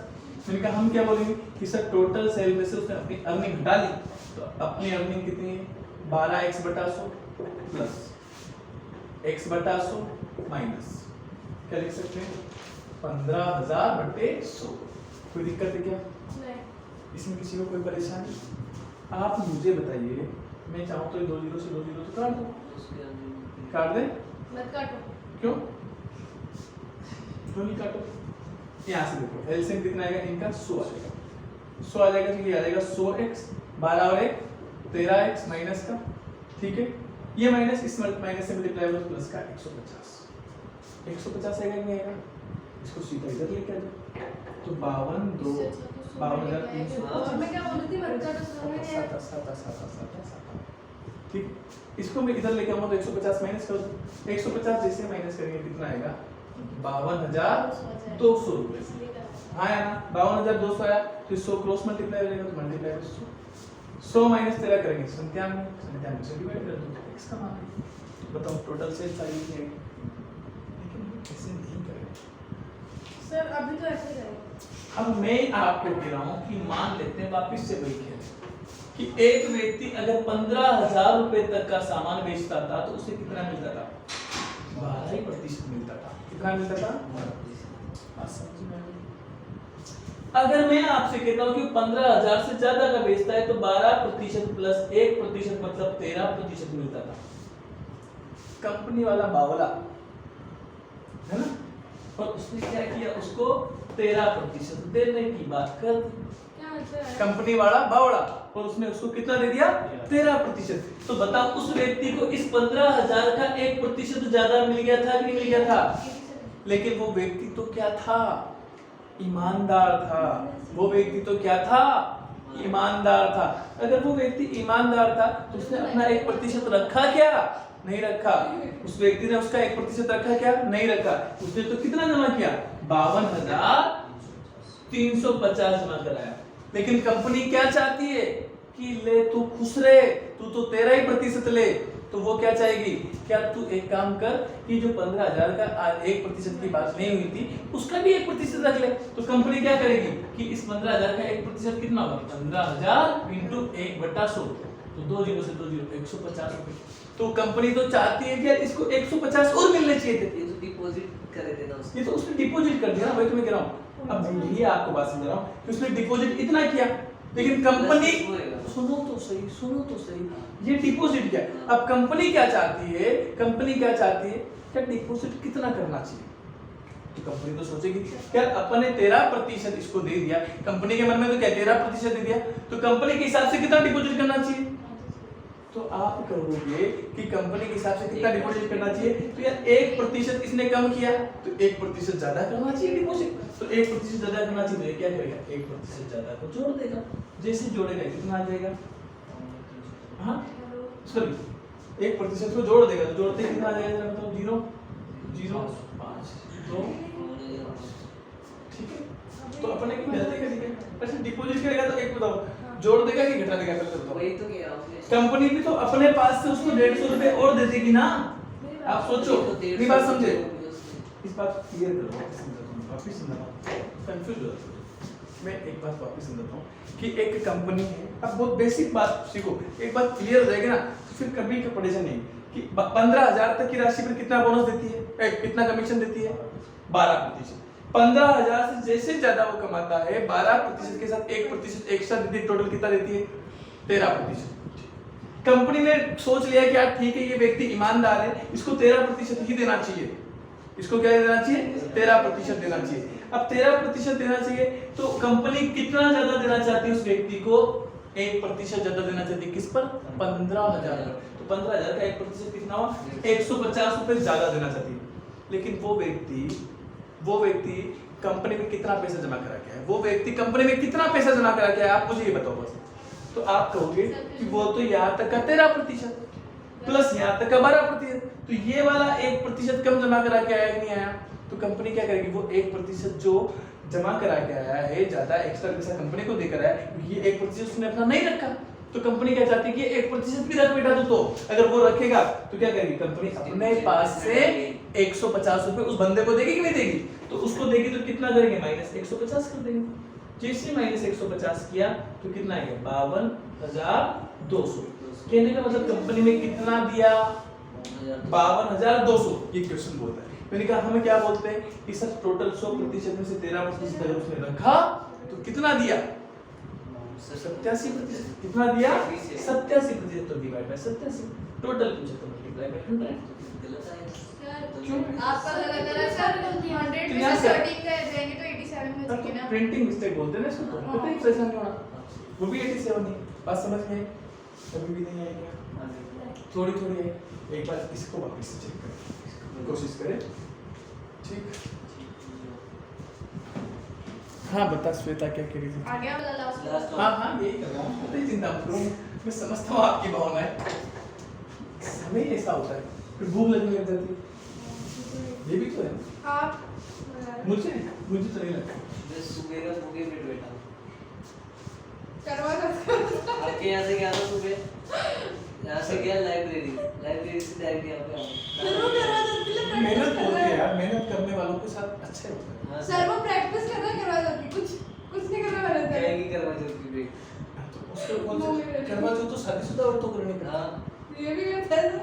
मैंने कहा हम क्या बोलेंगे कि सर टोटल सेल में से उसने अपनी अर्निंग हटा ली तो अपनी अर्निंग कितनी है? 12x/100 प्लस x/100 माइनस क्या लिख सकते हैं? 15,000/100। कोई दिक्कत है क्या नहीं इसमें? किसी को कोई परेशानी? आप मुझे बताइए, मैं चाहूँ तो ये 2 0 से 2 0 तो काट दो, काट दे? मत काटो। क्यों क्यों नहीं काटो? यहाँ से देखो एलसीएम कितना आएगा इनका? 100 आ जाएगा। 100 आ जाएगा तो ये आ जाएगा 100x, 12 और 1 13x माइनस का, ठीक है। ये माइनस इस माइनस से मल्टीप्लाई होगा प्लस का 150। 150 आएगा नहीं आएगा? इसको सीधा इधर लेके आ जाओ तो 52 2 52,300 और मैं क्या बोल रही थी मत काटो समझ में नहीं आया। ठीक, इसको मैं इधर लेके आऊंगा तो 150 माइनस कर दो। 150 जैसे माइनस करेंगे कितना आएगा? 52,200 रुपए। हाँ या ना? 52,200 आया तो 100 क्रॉस मल्टीप्लाई हो जाएगा तो मल्टीप्लाई 100 माइनस 13 करेंगे 97 से डिवाइड कर दो x का मान है। बताओ टोटल सेल्स आई है, लेकिन ऐसे नहीं करेंगे सर अभी तो ऐसे ही करेंगे। अब मैं आपको कह रहा हूँ कि मान लेते हैं वापस से वही खेल कि एक व्यक्ति अगर 15,000 रुपए तक का सामान बेचता था तो उसे कितना मिलता था? 12% मिलता था। कितना मिलता था? 12%। अगर मैं आपसे कहता हूँ कि 15,000 से ज्यादा का बेचता है तो 12% प्लस 1% मतलब 13% मिलता था। कंपनी वाला बावला है ना, और उसने क्या किया? उसको 13% देने की बात कर दी। क्या आंसर है? कंपनी वाला बावड़ा, और उसने उसको कितना दे दिया? 13%। तो बताओ उस व्यक्ति को इस 15,000 का 1% ज्यादा मिल गया था कि नहीं मिल गया था? लेकिन वो व्यक्ति तो क्या था? ईमानदार था। वो व्यक्ति तो क्या था? ईमानदार था। अगर वो व्यक्ति ईमानदार था तो उसने अपना 1% रखा क्या? नहीं रखा। उस व्यक्ति ने उसका 1% रखा क्या? नहीं रखा। उसने तो कितना जमा किया? 52,350 जमा कराया। लेकिन कंपनी क्या चाहती है कि ले तू खुश रहे, तू तो 13% ले। तो वो क्या चाहेगी? क्या तू एक काम कर कि जो 15,000 का 1% की बात नहीं हुई थी उसका भी 1% रख ले। तो कंपनी क्या करेगी कि इस 15,000 का 1% कितना होगा? 15,000 इंटू 1/100 तो 2 0 से 2 0 150 रुपए। तो कंपनी तो चाहती है कि यार इसको 150 और मिलने चाहिए थे। ये तो डिपॉजिट करे थे ना उसने। ये तो उसने डिपॉजिट कर दिया ना, वही तो मैं कह रहा हूँ। अब यही आपको बात समझा रहा हूँ कि उसने डिपॉजिट इतना किया, लेकिन कंपनी सुनो तो सही, ये डिपॉजिट क्या? अब कंपनी क्या चाहती है? कंपनी क्या चाहती है? क्या डिपॉजिट कितना करना चाहिए? तो कंपनी तो सोचेगी यार अपन ने 13% इसको दे दिया, कंपनी के मन में तो क्या 13% दे दिया, तो कंपनी के हिसाब से कितना डिपॉजिट करना चाहिए? तो आप कहोगे कि कंपनी के हिसाब से कितना डिपॉजिट करना चाहिए? तो यार 1% इसने कम किया तो 1% ज्यादा करना चाहिए डिपॉजिट। तो 1% ज्यादा करना चाहिए तो ये क्या करेगा? 1% ज्यादा को जोड़ देगा। जैसे जोड़ेगा कितना आ जाएगा? हाँ सॉरी 1% को जोड़ देगा तो जोड़ते कितना आ जाएगा? मतलब 0 0 5 2 ठीक है। तो अपने की गलती का ठीक है। अच्छा डिपॉजिट करेगा तो एक बताओ जोड़ देगा कि घटा देगा पहले बताओ। वही तो कह रहा हूँ कंपनी भी तो अपने पास से उसको 150 रुपए और दे देगी ना। आप सोचो ये बात समझे, इस बात क्लियर करो वापिस समझाता हूँ, कंफ्यूज हो जाते हो। मैं एक बात वापिस समझाता हूँ कि एक कंपनी है, अब बहुत बेसिक बात सीखो, एक बात क्लियर हो जाएगी ना तो फिर कभी का परेशान नहीं कि 15,000 तक की राशि पर कितना बोनस देती है, कितना कमीशन देती है 12%। 15,000 से जैसे ज्यादा वो कमाता है 12% के साथ 1% एक्स्ट्रा देती है, टोटल कितना देती है 13%। कंपनी ने सोच लिया कि यार ठीक है ये व्यक्ति ईमानदार है, इसको 13% ही देना चाहिए, इसको क्या देना चाहिए 13% देना चाहिए। अब 13% देना चाहिए तो कंपनी कितना ज्यादा देना चाहती है उस व्यक्ति को, 1% ज्यादा देना चाहती है, किस पर 15,000 पर। तो 15,000 का 1% कितना हुआ 150 रुपए ज्यादा देना चाहती है। लेकिन वो व्यक्ति कंपनी में कितना पैसा जमा करा के है, वो व्यक्ति कंपनी में कितना पैसा जमा करा के है, आप मुझे ये बताओ बस। तो आप कहोगे कि वो तो यहाँ तक का 13% प्लस यहाँ तक का 12%, तो ये वाला 1% कम जमा करा के आया कि नहीं आया, तो कंपनी क्या करेगी, वो 1% जो जमा करा के आया है ज्यादा एक्स्ट्रा पैसा कंपनी को देकर आया है, ये 1% उसने अपना नहीं रखा, तो कंपनी क्या चाहती है कि 1% भी रख बेटा तो अगर वो रखेगा तो क्या करेगी कंपनी अपने पास से 150 रुपए उस बंदे को देगी कि नहीं देगी, तो उसको देगी तो कितना करेंगे -150 कर देंगे। जैसे -150 किया तो कितना आएगा 52,200। कहने का मतलब कंपनी में कितना दिया 52,200। ये क्वेश्चन बोलता है, मैंने कहा हमें क्या बोलते हैं कि सर टोटल 100% में से 13% अगर उसने रखा तो कितना दिया 87%। कितना दिया 87%, तो डिवाइड बाय 87, टोटल पूछे तो मल्टीप्लाई बाय 100। क्यों? आपका गलत है सर, 100 में से 13 का देंगे तो 87 में देंगे ना। प्रिंटिंग मिस्टेक बोलते हैं ना इसको, तो पता ही परेशान नहीं होना, वो भी 87 नहीं। बात समझ में कभी भी नहीं आएगा, थोड़ी थोड़ी है। एक बार इसको वापस से चेक करें, कोशिश करें, ठीक। हाँ बता श्वेता क्या कह रही थी? आ गया वाला लास्ट। हाँ यही कर रहा हूँ, कोई चिंता मत करो, मैं समझता हूँ आपकी भावनाएं। समय ऐसा होता है फिर भूख लगने लग जाती है, ये भी तो है। आप मुझे तो नहीं लगता। मैं सुबह का भूखे पेट बैठा हूँ। करवा दो। आपके यहाँ से गया था सुबह, यहाँ से गया लाइब्रेरी से डायरेक्ट यहाँ पे आया। मेहनत होती है यार, मेहनत करने वालों के साथ अच्छे होते हैं। हाँ, सर वो प्रैक्टिस कर रहा है करवा दो, कुछ नहीं करना वाला था। कहेगी करवा चौथ की ब्रेक। तो उसको कौन से करवा चौथ तो शादीशुदा औरतों को करनी पड़ती है। हाँ ये भी करता है सर।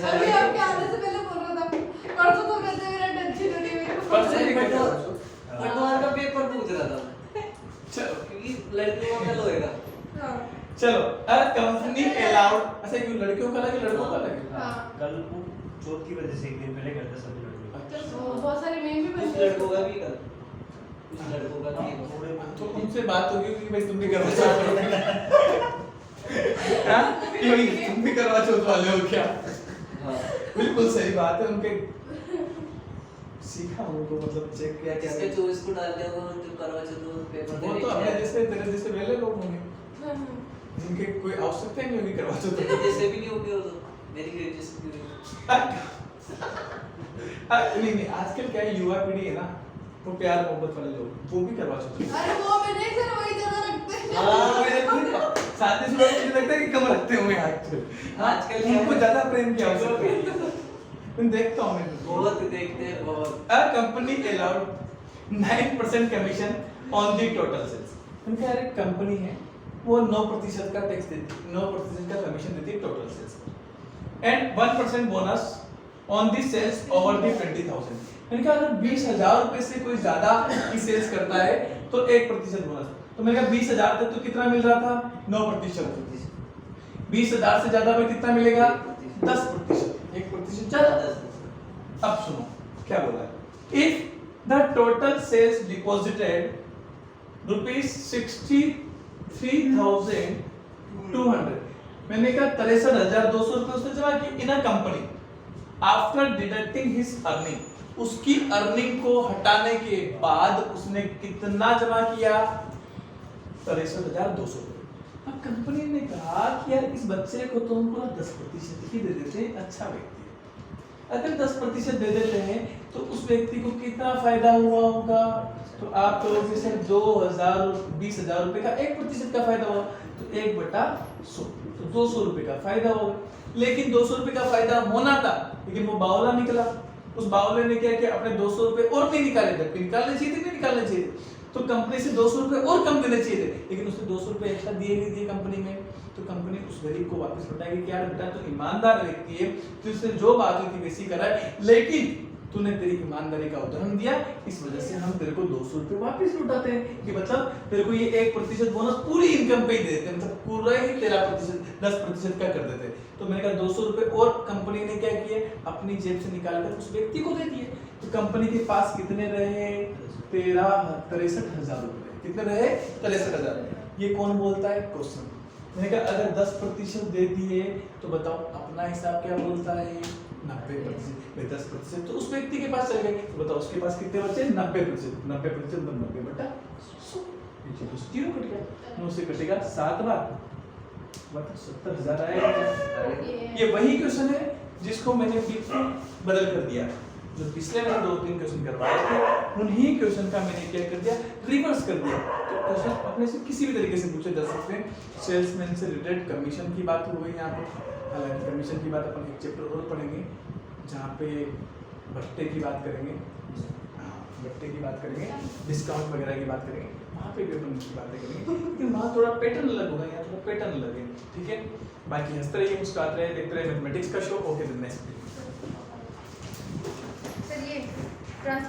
अभी आपके आने से पहले बोल रहा था, परसों तो कहते मेरा टेंशन हो रही है मेरे को। परसों नहीं करवा चौथ। पटवार का पेपर पूछ रहा था चलो क्योंकि लड़कियों का होएगा। हाँ चलो कंपनी अलाउड, अच्छा क्यों लड़कियों का लगे लड़कों का लगे? हाँ। कल वो चोट की वजह से एक दिन पहले करते सभी लड़के। तो बहुत सारे मीम भी कुछ बनते हैं। लड़कों का भी कर, कुछ लड़कों का भी कर। थोड़े तो उनसे बात होगी कि भाई तुम भी करवा चौथ हाँ कि भाई तुम भी करवा चौथ वाले हो क्या? हाँ बिल्कुल सही बात है, उनके सीखा उनको मतलब चेक किया क्या जिसके 24 को डाल दिया वो जो करवा चौथ वो पेपर वो दे तो अपने जैसे तेरे जैसे वेले लोग होंगे हाँ, जिनके कोई आवश्यकता ही नहीं होगी करवा चौथ तेरे जैसे भी नहीं होगे वो तो मेरी ग्रेजुएशन की नहीं आजकल क्या है युवा पीढ़ी है ना, वो प्यार मोहब्बत वाले लोग वो भी करवा चौथ। अरे वो भी नहीं सर, वही ज्यादा रखते हैं। हाँ मेरे खुद शादीशुदा मुझे लगता है कि कम रखते होंगे आजकल। आजकल उनको ज्यादा प्रेम की आवश्यकता है। मैं देखता हूँ मैं बहुत देखते हैं बहुत। A company allowed 9% commission on the total sales. उनका यार एक कंपनी है वो 9% का टैक्स देती है, 9% का कमीशन देती है टोटल सेल्स पर, and 1% bonus on the sales over the 20,000। मैंने कहा अगर 20,000 रुपए से कोई ज्यादा की सेल्स करता है तो 1% बोनस। तो मैंने कहा 20,000 तक तो कितना मिल रहा था 9%, 20,000 से ज्यादा में कितना मिलेगा 10%, 1% ज्यादा। अब सुनो क्या बोला है, if the total sales deposited ₹63,200, मैंने कहा 63,200 रुपए उसने जमा किए in a company after deducting his earning, उसकी अर्निंग को हटाने के बाद उसने कितना जमा किया 63,200 रुपए। अब कंपनी ने कहा कि यार इस बच्चे को तो हमको 10% ही दे देते, अच्छा व्यक्ति है, अगर 10% दे देते हैं तो उस व्यक्ति को कितना फायदा हुआ होगा? तो आप कहोगे सर 20,000 रुपए का 1% का फायदा हुआ, तो 1/100 तो 200 रुपए का फायदा होगा। लेकिन 200 रुपए का फायदा होना था, लेकिन वो बावला निकला। उस बावले ने क्या किया, अपने 200 रुपए और नहीं निकाले, जबकि निकालने चाहिए थे, नहीं निकालने चाहिए थे। तो कंपनी से 200 रुपए और कम देने चाहिए थे, लेकिन उसने 200 रुपए एक्स्ट्रा दिए नहीं दिए कंपनी में। तो कंपनी उस गरीब को वापस लौटाएगी कि यार बेटा तो ईमानदार व्यक्ति है, तुझसे जो बात हुई थी वैसी करा है, लेकिन तूने तेरी ईमानदारी का उदाहरण दिया, इस वजह से हम तेरे को 200 रुपए वापस लौटाते हैं। कि मतलब तेरे को ये 1% बोनस पूरी इनकम पे ही दे देते हैं, मतलब पूरा ही 10% का कर देते। तो मैंने कहा 200 रुपए और कंपनी ने क्या किए, अपनी जेब से निकाल कर उस व्यक्ति को दे दिए। तो कंपनी के पास कितने रहे? 63,000 रुपए। कितने रहे? 63,000। ये कौन बोलता है? क्वेश्चन। मैंने कहा अगर 10% दे दिए तो बताओ अपना हिसाब क्या बोलता है? 90%। 10% तो उस व्यक्ति के पास चले गए, तो बताओ उसके पास कितने बचे? 90%। 90% मतलब 90/100। ये तो 0 कट गया, 9 से कटेगा 7 बार, मतलब 70,000 आएगा। ये वही क्वेश्चन है जिसको मैंने बिल्कुल बदल कर दिया। जो पिछले मैंने 2-3 क्वेश्चन करवाए थे, उन्हीं क्वेश्चन का मैंने क्या कर दिया, रिवर्स कर दिया। तो क्वेश्चन अपने से किसी भी तरीके से पूछे जा सकते हैं। सेल्समैन से रिलेटेड कमीशन की बात हो गई यहाँ पे, हालांकि कमीशन की बात अपन एक चैप्टर और पढ़ेंगे जहाँ पे भट्टे की बात करेंगे, भट्टे की बात करेंगे, डिस्काउंट वगैरह की बात करेंगे, वहाँ पे भी अपन की बातें करेंगे, लेकिन वहाँ थोड़ा पैटर्न अलग होगा, यहाँ थोड़ा पैटर्न अलग है। ठीक है, बाकी हंसते रहिए, मुस्कुराते रहिए, देखते रहिए मैथमेटिक्स का शो। Okay, next.